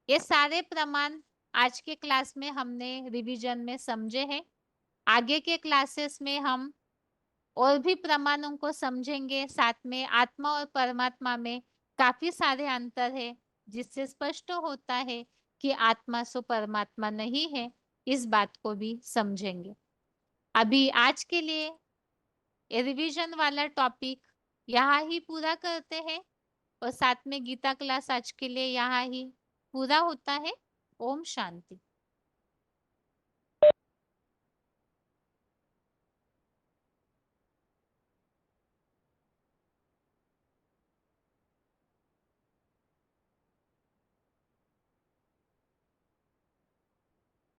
ये सारे प्रमाण आज के क्लास में हमने रिवीजन में समझे हैं। आगे के क्लासेस में हम और भी प्रमाणों को समझेंगे, साथ में आत्मा और परमात्मा में काफी सारे अंतर है, जिससे स्पष्ट होता है कि आत्मा सो परमात्मा नहीं है, इस बात को भी समझेंगे। अभी आज के लिए ये रिवीजन वाला टॉपिक यहाँ ही पूरा करते हैं और साथ में गीता क्लास आज के लिए यहाँ ही पूरा होता है। ओम शांति।